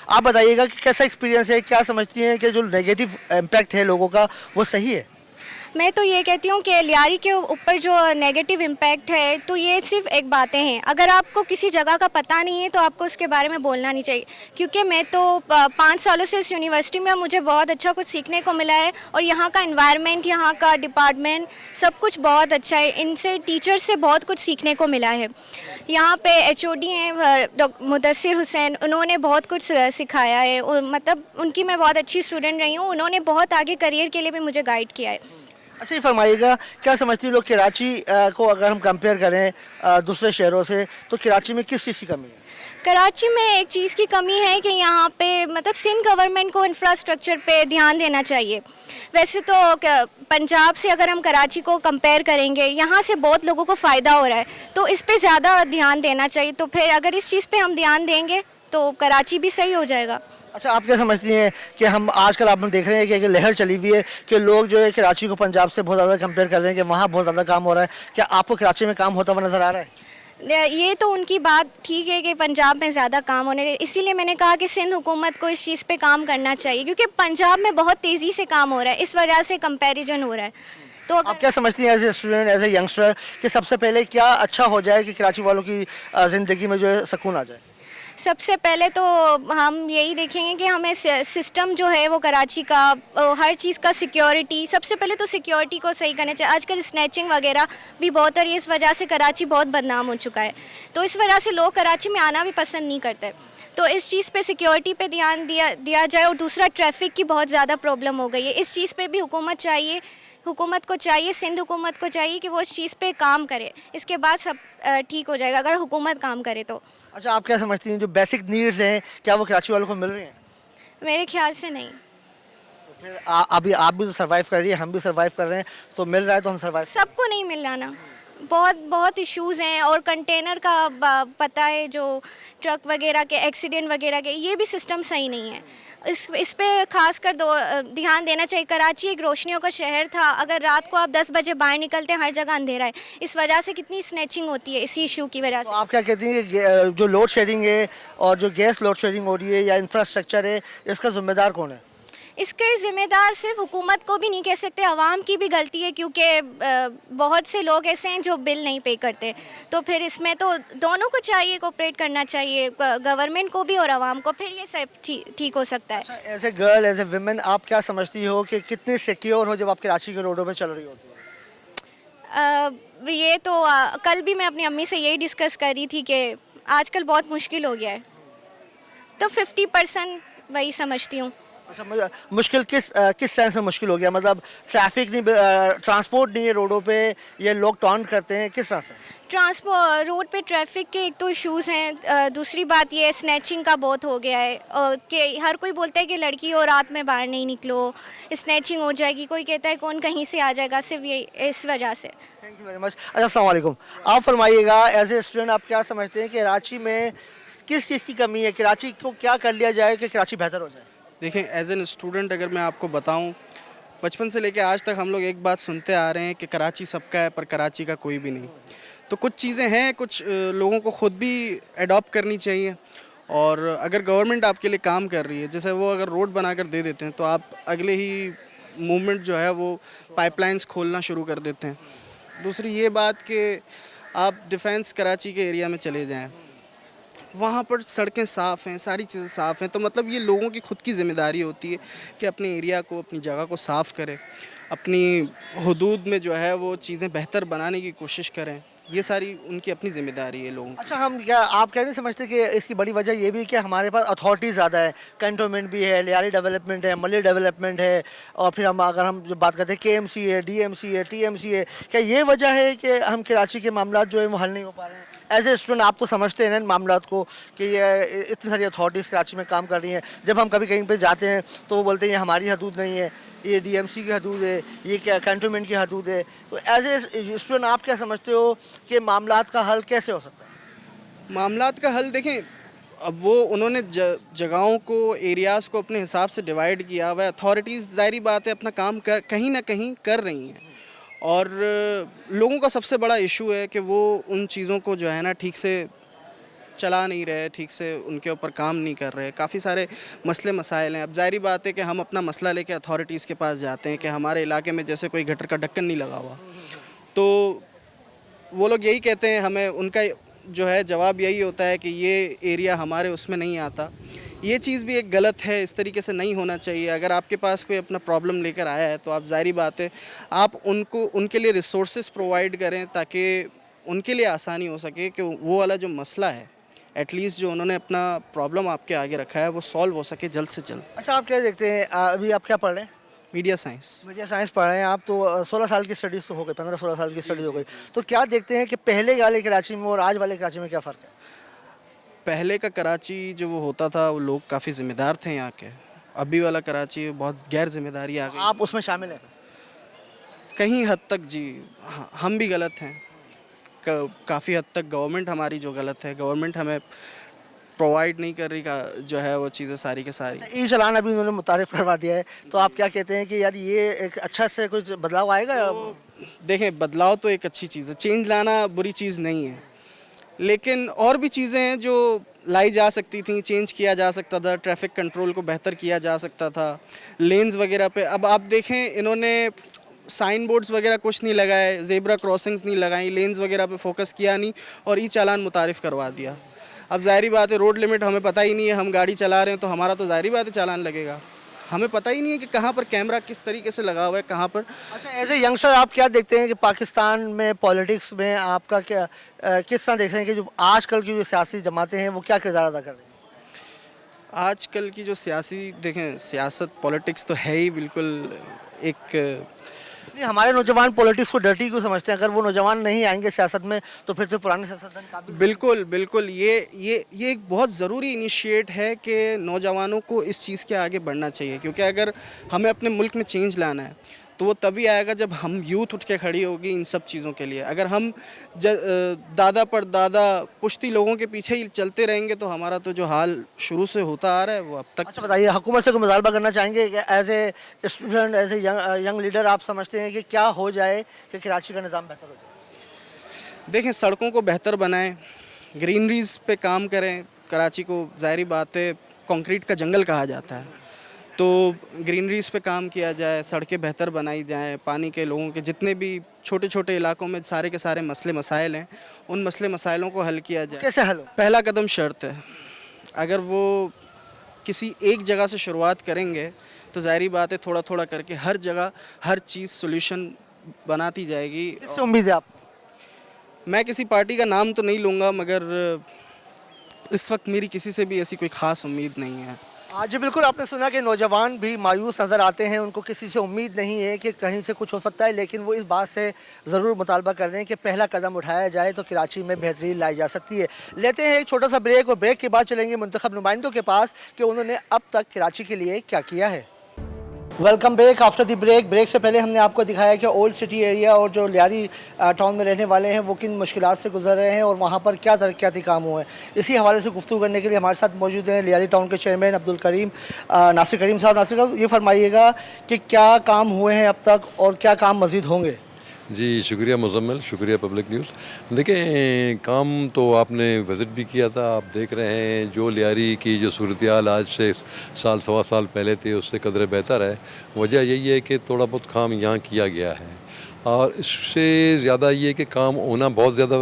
आप बताइएगा कि कैसा एक्सपीरियंस है, क्या समझती हैं कि जो नेगेटिव इम्पैक्ट है लोगों का वो सही है? मैं तो ये कहती हूँ कि लियारी के ऊपर जो नेगेटिव इम्पैक्ट है, तो ये सिर्फ एक बातें हैं। अगर आपको किसी जगह का पता नहीं है तो आपको उसके बारे में बोलना नहीं चाहिए, क्योंकि मैं तो 5 सालों से इस यूनिवर्सिटी में, मुझे बहुत अच्छा कुछ सीखने को मिला है, और यहाँ का एनवायरनमेंट, यहाँ का डिपार्टमेंट, सब कुछ बहुत अच्छा है। इनसे, टीचर से बहुत कुछ सीखने को मिला है। यहाँ पे HOD हैं मुदस्सिर हुसैन, उन्होंने बहुत कुछ सिखाया है, और मतलब उनकी मैं बहुत अच्छी स्टूडेंट रही हूँ। उन्होंने बहुत आगे करियर के लिए भी मुझे गाइड किया है। अच्छा, ये फरमाइएगा क्या समझती हैं लोग कराची को अगर हम कंपेयर करें दूसरे शहरों से, तो कराची में किस चीज़ की कमी है? कराची में एक चीज़ की कमी है कि यहाँ पे मतलब सिंध गवर्नमेंट को इंफ्रास्ट्रक्चर पे ध्यान देना चाहिए। वैसे तो पंजाब से अगर हम कराची को कंपेयर करेंगे, यहाँ से बहुत लोगों को फ़ायदा हो रहा है, तो इस पे ज़्यादा ध्यान देना चाहिए। तो फिर अगर इस चीज़ पे हम ध्यान देंगे तो कराची भी सही हो जाएगा। अच्छा, आप क्या समझती हैं कि हम आजकल आप देख रहे हैं कि एक लहर चली हुई है कि लोग जो है कराची को पंजाब से बहुत ज़्यादा कंपेयर कर रहे हैं कि वहाँ बहुत ज़्यादा काम हो रहा है, क्या आपको कराची में काम होता हुआ नज़र आ रहा है? ये तो उनकी बात ठीक है कि पंजाब में ज़्यादा काम होने, इसीलिए मैंने कहा कि सिंध हुकूमत को इस चीज़ पे काम करना चाहिए, क्योंकि पंजाब में बहुत तेज़ी से काम हो रहा है, इस वजह से कंपैरिजन हो रहा है। तो आप क्या समझती हैं as a student, as a youngster, कि सबसे पहले क्या अच्छा हो जाए कि कराची वालों की ज़िंदगी में जो है सुकून आ जाए? सबसे पहले तो हम यही देखेंगे कि हमें सिस्टम जो है वो कराची का, हर चीज़ का सिक्योरिटी, सबसे पहले तो सिक्योरिटी को सही करना चाहिए। आजकल स्नैचिंग वगैरह भी बहुत हो रही है, इस वजह से कराची बहुत बदनाम हो चुका है, तो इस वजह से लोग कराची में आना भी पसंद नहीं करते। तो इस चीज़ पे सिक्योरिटी पे ध्यान दिया जाए। और दूसरा, ट्रैफिक की बहुत ज़्यादा प्रॉब्लम हो गई है, इस चीज़ पे भी हुकूमत को चाहिए, सिंध हुकूमत को चाहिए कि वो इस चीज़ पे काम करे, इसके बाद सब ठीक हो जाएगा अगर हुकूमत काम करे तो। अच्छा, आप क्या समझती हैं जो बेसिक नीड्स हैं क्या वो कराची वालों को मिल रही हैं? मेरे ख्याल से नहीं। तो फिर अभी आप भी तो सर्वाइव कर रही है, हम भी सर्वाइव कर रहे हैं, तो मिल रहा है तो हम सर्वाइव। सबको नहीं मिल रहा ना, बहुत इश्यूज़ हैं। और कंटेनर का पता है, जो ट्रक वगैरह के एक्सीडेंट वगैरह के, ये भी सिस्टम सही नहीं है। इस पे खासकर ध्यान देना चाहिए। कराची एक रोशनियों का शहर था, अगर रात को आप 10 बजे बाहर निकलते हैं हर जगह अंधेरा है, इस वजह से कितनी स्नैचिंग होती है इसी इशू की वजह से। तो आप क्या कहती हैं कि जो लोड शेडिंग है और जो गैस लोड शेडिंग हो रही है या इंफ्रास्ट्रक्चर है, इसका जिम्मेदार कौन है? इसके ज़िम्मेदार सिर्फ हुकूमत को भी नहीं कह सकते, आवाम की भी गलती है, क्योंकि बहुत से लोग ऐसे हैं जो बिल नहीं पे करते। तो फिर इसमें तो दोनों को चाहिए, कोऑपरेट करना चाहिए, गवर्नमेंट को भी और आवाम को, फिर ये सब ठीक हो सकता है। अच्छा, as a girl, as a women, आप क्या समझती हो कि कितनी सिक्योर हो जब आप कराची के रोडों पर चल रही होती है? ये तो कल भी मैं अपनी अम्मी से यही डिस्कस कर रही थी कि आजकल बहुत मुश्किल हो गया है, तो 50% वही समझती हूँ। अच्छा, मुश्किल किस सेंस में मुश्किल हो गया? मतलब ट्रैफिक नहीं, ट्रांसपोर्ट नहीं है रोडों पे, ये लोग टॉन्ट करते हैं, किस तरह से? रोड पे ट्रैफिक के एक तो इश्यूज़ हैं, दूसरी बात ये स्नैचिंग का बहुत हो गया है कि हर कोई बोलता है कि लड़की हो रात में बाहर नहीं निकलो, स्नैचिंग हो जाएगी, कोई कहता है कौन कहीं से आ जाएगा, सिर्फ ये इस वजह से। Thank you very much. अच्छा, अस्सलाम वालेकुम। आप फरमाइएगा एज ए स्टूडेंट आप क्या समझते हैं कि कराची में किस चीज़ की कमी है, कराची को क्या कर लिया जाए कि कराची बेहतर हो जाए? देखें, एज एन स्टूडेंट अगर मैं आपको बताऊं, बचपन से लेकर आज तक हम लोग एक बात सुनते आ रहे हैं कि कराची सबका है पर कराची का कोई भी नहीं। तो कुछ चीज़ें हैं, कुछ लोगों को ख़ुद भी अडॉप्ट करनी चाहिए और अगर गवर्नमेंट आपके लिए काम कर रही है, जैसे वो अगर रोड बनाकर दे देते हैं तो आप अगले ही मूवमेंट जो है वो पाइपलाइंस खोलना शुरू कर देते हैं। दूसरी ये बात कि आप डिफेंस कराची के एरिया में चले जाएं, वहाँ पर सड़कें साफ़ हैं, सारी चीज़ें साफ़ हैं, तो मतलब ये लोगों की खुद की ज़िम्मेदारी होती है कि अपने एरिया को, अपनी जगह को साफ़ करें, अपनी हुदूद में जो है वो चीज़ें बेहतर बनाने की कोशिश करें। ये सारी उनकी अपनी ज़िम्मेदारी है लोगों की। अच्छा, हम क्या आप क्या नहीं समझते कि इसकी बड़ी वजह ये भी है कि हमारे पास अथॉरिटी ज़्यादा है, कैंटोनमेंट भी है, लियारी डेवलपमेंट है, मली डेवलपमेंट है, और फिर हम जो बात करते हैं KMC है, DMC है, TMC है, क्या ये वजह है कि हम कराची के मामला जो है वो हल नहीं हो पा रहे हैं? एज ए स्टूडेंट आप तो समझते हैं ना इन मामलों को कि ये इतनी सारी अथॉरिटीज़ कराची में काम कर रही हैं, जब हम कभी कहीं पे जाते हैं तो वो बोलते हैं ये हमारी हदूद नहीं है, ये DMC की हदूद है, ये क्या कैंटोनमेंट की हदूद है। तो एज ए स्टूडेंट आप क्या समझते हो कि मामलात का हल कैसे हो सकता है? मामलात का हल देखें, अब वो उन्होंने जगहों को, एरियाज़ को अपने हिसाब से डिवाइड किया हुआ है। अथॉरिटीज़ ज़ाहिरी बात है अपना काम कहीं ना कहीं कर रही हैं, और लोगों का सबसे बड़ा इशू है कि वो उन चीज़ों को जो है ना ठीक से चला नहीं रहे, ठीक से उनके ऊपर काम नहीं कर रहे। काफ़ी सारे मसले मसाइल हैं। अब ज़ाहिरी बात है कि हम अपना मसला लेके अथॉरिटीज़ के पास जाते हैं कि हमारे इलाके में जैसे कोई गटर का ढक्कन नहीं लगा हुआ, तो वो लोग यही कहते हैं हमें, उनका जो है जवाब यही होता है कि ये एरिया हमारे उसमें नहीं आता। ये चीज़ भी एक गलत है, इस तरीके से नहीं होना चाहिए। अगर आपके पास कोई अपना प्रॉब्लम लेकर आया है तो आप ज़ाहिरी बात है आप उनके लिए रिसोर्सेज प्रोवाइड करें ताकि उनके लिए आसानी हो सके कि वो वाला जो मसला है, एटलीस्ट जो उन्होंने अपना प्रॉब्लम आपके आगे रखा है वो सॉल्व हो सके जल्द से जल्द। अच्छा, आप क्या देखते हैं, अभी आप क्या पढ़ रहे हैं? Media science. मीडिया साइंस पढ़ रहे हैं आप, तो 16 साल की स्टडीज़ तो हो गई, 15-16 साल की स्टडीज़ हो गई, तो क्या देखते हैं कि पहले वाले कराची में और आज वाले कराची में क्या फ़र्क है? पहले का कराची जो वो होता था वो लोग काफ़ी ज़िम्मेदार थे यहाँ के। अभी वाला कराची बहुत गैर जिम्मेदारी आ गई। आप उसमें शामिल हैं? कहीं हद तक जी, हम भी गलत हैं। काफ़ी हद तक गवर्नमेंट हमारी जो गलत है, गवर्नमेंट हमें प्रोवाइड नहीं कर रही जो है वो चीज़ें सारी के सारी। ई चलान अभी उन्होंने मुतारिफ करवा दिया है, तो आप क्या कहते हैं कि यार ये एक अच्छा से कुछ बदलाव आएगा? देखें, बदलाव तो एक अच्छी चीज़ है, चेंज लाना बुरी चीज़ नहीं है, लेकिन और भी चीज़ें हैं जो लाई जा सकती थी, चेंज किया जा सकता था, ट्रैफिक कंट्रोल को बेहतर किया जा सकता था, लेन्स वगैरह पे। अब आप देखें, इन्होंने साइन बोर्ड्स वगैरह कुछ नहीं लगाए, ज़ेब्रा क्रॉसिंग्स नहीं लगाई, लेन्स वगैरह पे फोकस किया नहीं और ई चालान मुतारिफ़ करवा दिया। अब ज़ाहिरी बात है रोड लिमिट हमें पता ही नहीं है, हम गाड़ी चला रहे हैं तो हमारा तो ज़ाहिरी बात है चालान लगेगा। हमें पता ही नहीं है कि कहाँ पर कैमरा किस तरीके से लगा हुआ है, कहाँ पर। अच्छा, एज ए यंगस्टर आप क्या देखते हैं कि पाकिस्तान में पॉलिटिक्स में आपका क्या किस तरह देख रहे हैं कि जो आजकल की जो सियासी जमातें हैं वो क्या किरदार अदा कर रही हैं? आजकल की जो सियासी, देखें सियासत पॉलिटिक्स तो है ही बिल्कुल एक। नहीं, हमारे नौजवान पॉलिटिक्स को डर्टी क्यों समझते हैं? अगर वो नौजवान नहीं आएंगे सियासत में तो फिर तो पुराने सियासतदान काबिल। बिल्कुल बिल्कुल, ये एक बहुत ज़रूरी इनिशिएट है कि नौजवानों को इस चीज़ के आगे बढ़ना चाहिए, क्योंकि अगर हमें अपने मुल्क में चेंज लाना है तो वो तभी आएगा जब हम यूथ उठ के खड़ी होगी इन सब चीज़ों के लिए। अगर हम दादा पर दादा पुश्ती लोगों के पीछे ही चलते रहेंगे तो हमारा तो जो हाल शुरू से होता आ रहा है वो अब तक। अच्छा बताइए, हुकूमत से कोई मुतालबा करना चाहेंगे कि as a student, as a young leader आप समझते हैं कि क्या हो जाए कि कराची का निज़ाम बेहतर हो जाए? देखें, सड़कों को बेहतर बनाएं, ग्रीनरीज पे काम करें। कराची को ज़ाहिरी बात है कंक्रीट का जंगल कहा जाता है, तो ग्रीनरीज पे काम किया जाए, सड़कें बेहतर बनाई जाएं, पानी के लोगों के जितने भी छोटे छोटे इलाकों में सारे के सारे मसले मसाइल हैं उन मसले मसाइलों को हल किया जाए। कैसे हल हो? पहला कदम शर्त है, अगर वो किसी एक जगह से शुरुआत करेंगे तो ज़ाहिरी बात है थोड़ा थोड़ा करके हर जगह हर चीज़ सोल्यूशन बनाती जाएगी। किससे उम्मीद है आप? मैं किसी पार्टी का नाम तो नहीं लूँगा, मगर इस वक्त मेरी किसी से भी ऐसी कोई ख़ास उम्मीद नहीं है। आज जी बिल्कुल, आपने सुना कि नौजवान भी मायूस नज़र आते हैं, उनको किसी से उम्मीद नहीं है कि कहीं से कुछ हो सकता है, लेकिन वो इस बात से ज़रूर मुतालबा कर रहे हैं कि पहला कदम उठाया जाए तो कराची में बेहतरी लाई जा सकती है। लेते हैं एक छोटा सा ब्रेक और ब्रेक के बाद चलेंगे मुंतखब नुमाइंदों के पास कि उन्होंने अब तक कराची के लिए क्या किया है। Welcome back after the break. Break से पहले हमने आपको दिखाया कि ओल्ड सिटी एरिया और जो लियारी टाउन में रहने वाले हैं वो किन मुश्किलात से गुजर रहे हैं और वहाँ पर क्या तरक्याती काम हुए हैं। इसी हवाले से गुफ्तगू करने के लिए हमारे साथ मौजूद हैं लियारी टाउन के चेयरमैन अब्दुल करीम नासिर करीम साहब। नासिर साहब, ये फरमाइएगा कि क्या काम हुए हैं अब तक और क्या काम मज़ीद होंगे? जी शुक्रिया मुजम्मिल, शुक्रिया पब्लिक न्यूज़। देखें काम तो आपने विज़िट भी किया था, आप देख रहे हैं जो लियारी की जो सूरत-ए-हाल आज से साल सवा साल पहले थी उससे कदरे बेहतर है। वजह यही है कि थोड़ा बहुत काम यहाँ किया गया है और इससे ज़्यादा ये कि काम होना बहुत ज़्यादा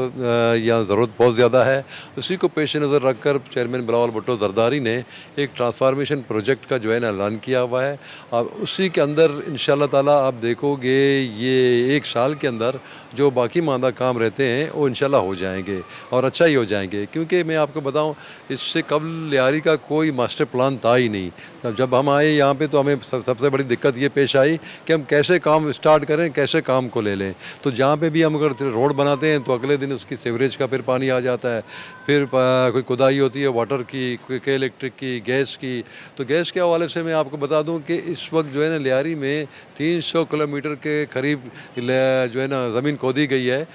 या ज़रूरत बहुत ज़्यादा है। उसी को पेश नज़र रख कर चेयरमैन बिलावल भुट्टो ज़रदारी ने एक ट्रांसफार्मेशन प्रोजेक्ट का जो है ना ऐलान किया हुआ है और उसी के अंदर इंशाल्लाह ताला आप देखोगे ये 1 साल के अंदर जो बाकी मादा काम रहते हैं वो इंशाल्लाह हो जाएंगे और अच्छा ही हो जाएंगे। क्योंकि मैं आपको बताऊँ इससे कबल लियारी का कोई मास्टर प्लान था ही नहीं। तब जब हम आए यहाँ पे तो हमें सबसे बड़ी दिक्कत ये पेश आई कि हम कैसे काम स्टार्ट करें, कैसे काम को ले लें। तो जहाँ पे भी हम अगर रोड बनाते हैं तो अगले दिन उसकी सीवरेज का फिर पानी आ जाता है, फिर कोई खुदाई होती है वाटर की, कोई इलेक्ट्रिक की, गैस की। तो गैस के हवाले से मैं आपको बता दूं कि इस वक्त जो है ना लियारी में 300 किलोमीटर के करीब जो है ना ज़मीन खोदी गई है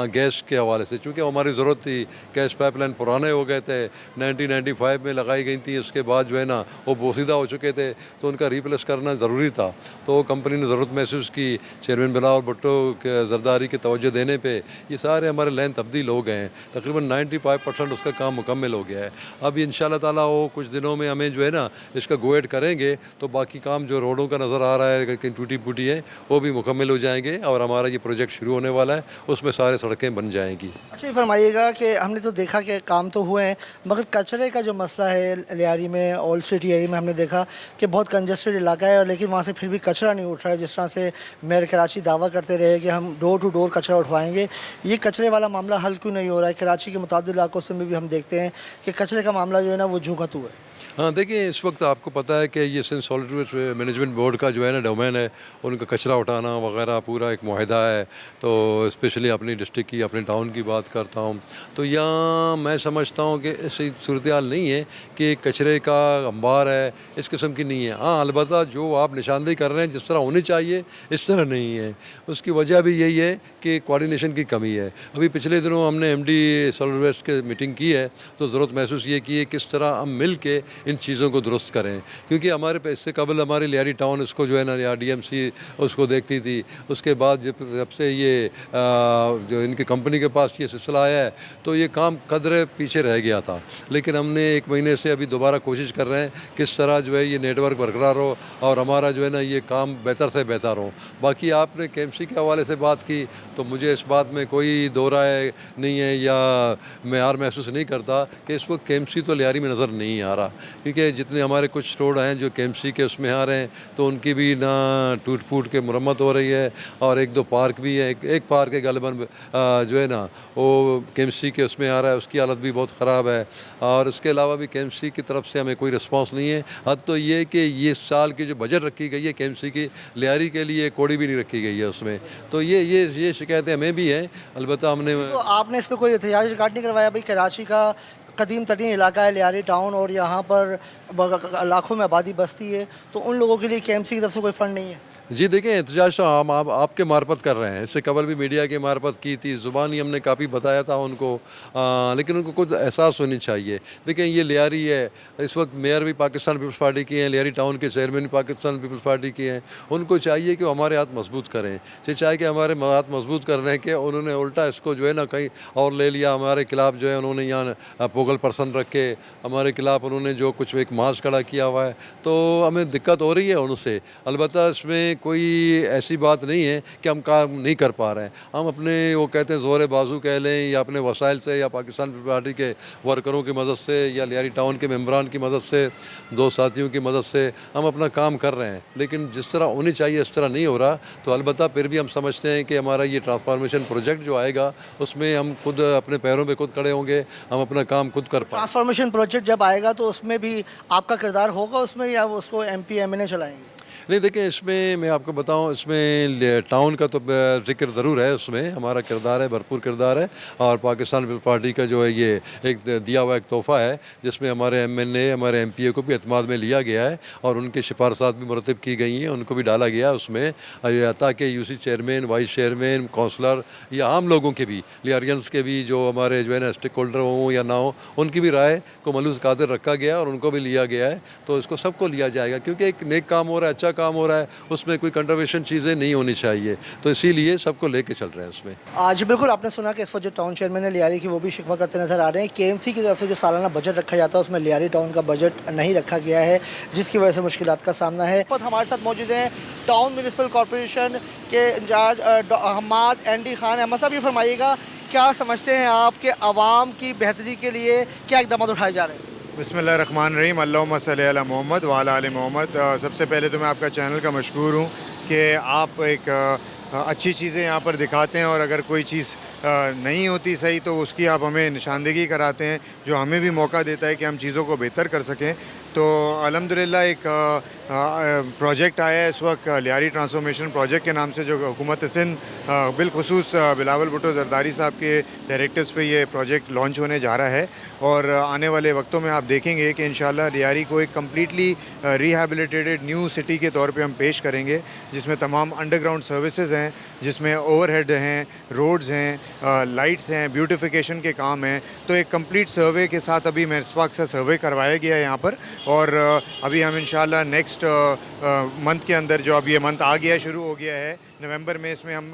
गैस के हवाले से। चूँकि हमारी ज़रूरत थी, गैस पाइपलाइन पुराने हो गए थे, 1995 में लगाई गई थी, उसके बाद जो है ना वो बोसीदा हो चुके थे तो उनका रिप्लेस करना ज़रूरी था। तो कंपनी ने ज़रूरत महसूस की, चेयरमैन बिलावल भुट्टो के ज़रदारी की तवज्जो देने पे ये सारे हमारे लैन तब्दील हो गए हैं। तकरीबन 95% उसका काम मुकम्मल हो गया है। अब इंशाल्लाह ताला वो कुछ दिनों में हमें जो है ना इसका गोएड करेंगे तो बाकी काम जो रोडों का नज़र आ रहा है कहीं टूटी फूटी है वो भी मुकम्मल हो जाएंगे और हमारा ये प्रोजेक्ट शुरू होने वाला है, उसमें सारे सड़कें बन जाएंगी। अच्छा ये फरमाइएगा कि हमने तो देखा कि काम तो हुए हैं मगर कचरे का जो मसला है लियारी में ओल्ड सिटी एरिया में हमने देखा कि बहुत कंजस्टेड इलाका है और लेकिन वहाँ से फिर भी कचरा नहीं उठ रहा है। जिस तरह से मेयर कराची दावा करते रहे कि हम डोर टू डोर कचरा उठवाएंगे, ये कचरे वाला मामला हल क्यों नहीं हो रहा है? कराची के मुताबिक इलाकों से भी हम देखते हैं कि कचरे का मामला जो है ना वो झूकतू है। हाँ देखिए इस वक्त आपको पता है कि ये Sindh solid waste management board का जो है ना डोमेन है, उनका कचरा उठाना वगैरह पूरा एक मुआहदा है। तो स्पेशली अपनी डिस्ट्रिक्ट की, अपने टाउन की बात करता हूँ तो यहाँ मैं समझता हूँ कि ऐसी सूरत हाल नहीं है कि कचरे का अंबार है, इस किस्म की नहीं है। हाँ अलबत्ता जो आप निशानदेही कर रहे हैं जिस तरह होनी चाहिए इस तरह नहीं है। उसकी वजह भी यही है कि कोऑर्डिनेशन की कमी है। अभी पिछले दिनों हमने MD सॉलिड वेस्ट की मीटिंग की है तो ज़रूरत महसूस ये की है किस तरह हम मिल के इन चीज़ों को दुरुस्त करें। क्योंकि हमारे इससे कबल हमारी लियारी टाउन इसको जो है ना या DMC उसको देखती थी। उसके बाद जब से ये जो इनकी कंपनी के पास ये सिलसिला आया है तो ये काम कदरे पीछे रह गया था। लेकिन हमने 1 महीने से अभी दोबारा कोशिश कर रहे हैं किस तरह जो है ये नेटवर्क बरकरार हो और हमारा जो है ना ये काम बेहतर से बेहतर हो। बाकी आपने KMC के हवाले से बात की तो मुझे इस बात में कोई दो राय नहीं है या मैं यार महसूस नहीं करता कि इस वक्त KMC तो लियारी में नज़र नहीं आ रहा। क्योंकि जितने हमारे कुछ रोड हैं जो KMC के उसमें आ रहे हैं तो उनकी भी ना टूट फूट के मुरम्मत हो रही है और 1-2 पार्क भी है। एक पार्क है गालिबन जो है ना वो KMC के उसमें आ रहा है, उसकी हालत भी बहुत ख़राब है। और इसके अलावा भी KMC की तरफ से हमें कोई रिस्पांस नहीं है। हद तो ये कि ये साल की जो बजट रखी गई है KMC की लियारी के लिए कोड़ी भी नहीं रखी गई है उसमें। तो ये शिकायतें हमें भी हैं। अलबत्ता हमने तो आपने इस पर कोई एहतजाज रिकॉर्ड नहीं करवाया? भाई कराची का कदीम तरीन इलाका है लियारी टाउन और यहाँ पर लाखों में आबादी बसती है तो उन लोगों के लिए KMC की तरफ से कोई फ़ंड नहीं है? जी देखिए एहतजाज तो हम आपके मार्फत कर रहे हैं। इससे कबल भी मीडिया के मार्फत की थी, ज़ुबानी हमने काफ़ी बताया था उनको लेकिन उनको कुछ एहसास होनी चाहिए। देखिए ये लियारी है, इस वक्त मेयर भी पाकिस्तान पीपल्स पार्टी के हैं, लियारी टाउन के चेयरमैन भी पाकिस्तान पीपल्स पार्टी के हैं। उनको चाहिए कि हमारे हाथ मजबूत करें। चाहे कि हमारे हाथ मजबूत कर रहे हैं कि उन्होंने उल्टा इसको जो है ना कहीं और ले लिया। हमारे खिलाफ जो है उन्होंने यहाँ पोगल पर्सन रख के हमारे खिलाफ उन्होंने जो कुछ एक मार्च खड़ा किया हुआ है तो हमें दिक्कत हो रही है उनसे। अलबत्ता इसमें कोई ऐसी बात नहीं है कि हम काम नहीं कर पा रहे हैं। हम अपने वो कहते हैं ज़ोर बाजू कह लें या अपने वसाइल से या पाकिस्तान पीपल्स पार्टी के वर्करों की मदद से या लियारी टाउन के मेंबरान की मदद से, 2 साथियों की मदद से हम अपना काम कर रहे हैं। लेकिन जिस तरह होनी चाहिए इस तरह नहीं हो रहा। तो अलबत्ता फिर भी हम समझते हैं कि हमारा ये ट्रांसफॉर्मेशन प्रोजेक्ट जो आएगा उसमें हम खुद अपने पैरों पर खुद खड़े होंगे, हम अपना काम खुद कर पाएंगे। ट्रांसफॉर्मेशन प्रोजेक्ट जब आएगा तो उसमें भी आपका किरदार होगा उसमें या उसको MP MNA चलाएंगे? नहीं देखिए इसमें मैं आपको बताऊं इसमें टाउन का तो जिक्र ज़रूर है, उसमें हमारा किरदार है, भरपूर किरदार है। और पाकिस्तान पीपल्स पार्टी का जो है ये एक दिया हुआ एक तोहफ़ा है जिसमें हमारे MNA हमारे MPA को भी एतमाद में लिया गया है और उनकी सिफारसात भी मुरतब की गई हैं, उनको भी डाला गया उसमें ताकि UC chairman, vice chairman, councillor या आम लोगों के भी, लियारियंस के भी जो हमारे जो है ना स्टेक होल्डर हों या ना हो, उनकी भी राय को मलूज़ कादिर रखा गया और उनको भी लिया गया है। तो इसको सबको लिया जाएगा क्योंकि एक नेक काम हो रहा है, अच्छा अच्छा काम हो रहा है, उसमें कोई कंट्रोवर्शन चीज़ें नहीं होनी चाहिए, तो इसीलिए सबको लेके चल रहे हैं उसमें। आज बिल्कुल आपने सुना कि इस वक्त जो टाउन चेयरमैन है लियारी की, वो भी शिकवा करते नज़र आ रहे हैं। केएमसी की तरफ से जो सालाना बजट रखा जाता है उसमें लियारी टाउन का बजट नहीं रखा गया है, जिसकी वजह से मुश्किलात का सामना है। इस वक्त हमारे साथ मौजूद हैं टाउन म्यूनिसिपल कॉरपोरेशन के इंचार्ज अहमद एनडी खान। अहमद साहब, ये फरमाइएगा, क्या समझते हैं आप कि आवाम की बेहतरी के लिए क्या इकदाम उठाए जा रहे हैं? बिस्मिल्लाहिर्रहमानिर्रहीम, अल्लाहुम्मा सल्ली अला मोहम्मद व अला आलि मोहम्मद। सबसे पहले तो मैं आपका चैनल का मशकूर हूँ कि आप एक अच्छी चीज़ें यहाँ पर दिखाते हैं, और अगर कोई चीज़ नहीं होती सही तो उसकी आप हमें निशानदेही कराते हैं, जो हमें भी मौका देता है कि हम चीज़ों को बेहतर कर सकें। तो अल्हम्दुलिल्लाह एक प्रोजेक्ट आया है इस वक्त लियारी ट्रांसफॉर्मेशन प्रोजेक्ट के नाम से, जो हुकूमत सिंध बिलखुसूस बिलावल भुट्टो जरदारी साहब के डायरेक्टर्स पे ये प्रोजेक्ट लॉन्च होने जा रहा है। और आने वाले वक्तों में आप देखेंगे कि इंशाल्लाह लियारी को एक कम्प्लीटली रिहैबिलिटेटेड न्यू सिटी के तौर पे हम पेश करेंगे, जिसमें तमाम अंडरग्राउंड सर्विसेज हैं, जिसमें ओवरहेड हैं, रोड्स हैं, लाइट्स हैं, ब्यूटिफिकेशन के काम हैं। तो एक कंप्लीट सर्वे के साथ अभी मेरसवाक से सर्वे करवाया गया है यहाँ पर, और अभी हम इंशाल्लाह नेक्स्ट मंथ के अंदर, जो अब ये मंथ आ गया है, शुरू हो गया है नवंबर में, इसमें हम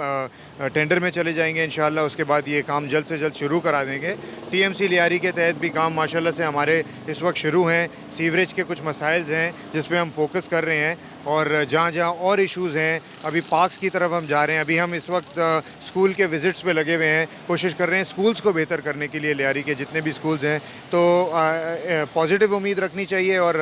टेंडर में चले जाएंगे इंशाल्लाह। उसके बाद ये काम जल्द से जल्द शुरू करा देंगे। टीएमसी लियारी के तहत भी काम माशाल्लाह से हमारे इस वक्त शुरू हैं। सीवरेज के कुछ मसाइल्स हैं जिस पे हम फोकस कर रहे हैं, और जहाँ जहाँ और इश्यूज़ हैं, अभी पार्क्स की तरफ हम जा रहे हैं। अभी हम इस वक्त स्कूल के विज़िट्स पे लगे हुए हैं, कोशिश कर रहे हैं स्कूल्स को बेहतर करने के लिए। लियारी के जितने भी स्कूल्स हैं, तो पॉजिटिव उम्मीद रखनी चाहिए। और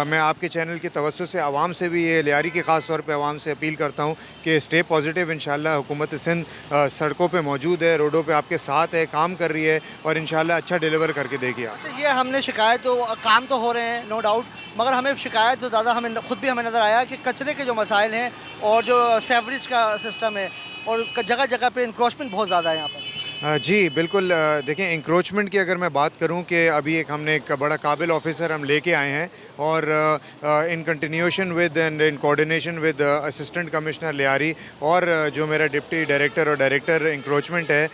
मैं आपके चैनल की तवज्जो से आवाम से भी, ये लियारी की ख़ास तौर पे आवाम से अपील करता हूँ कि स्टे पॉजिटिव। इंशाल्लाह हुकूमत सिंध सड़कों पे मौजूद है, रोडों पे आपके साथ है, काम कर रही है, और इंशाल्लाह अच्छा डिलीवर करके देगी। अच्छा, ये हमने शिकायत, तो काम तो हो रहे हैं नो डाउट, मगर हमें शिकायत जो ज़्यादा हमें खुद भी हमें नज़र आया कि कचरे के जो मसाइल हैं और जो सेवरेज का सिस्टम है, और जगह जगह पे इंक्रोचमेंट बहुत ज़्यादा है यहाँ पर। जी बिल्कुल। देखें, इंक्रोचमेंट की अगर मैं बात करूं कि अभी एक हमने एक बड़ा काबिल ऑफिसर हम लेके आए हैं, और in continuation with and in coordination with assistant commissioner Lyari और जो मेरा डिप्टी डायरेक्टर और डायरेक्टर इंक्रोचमेंट है,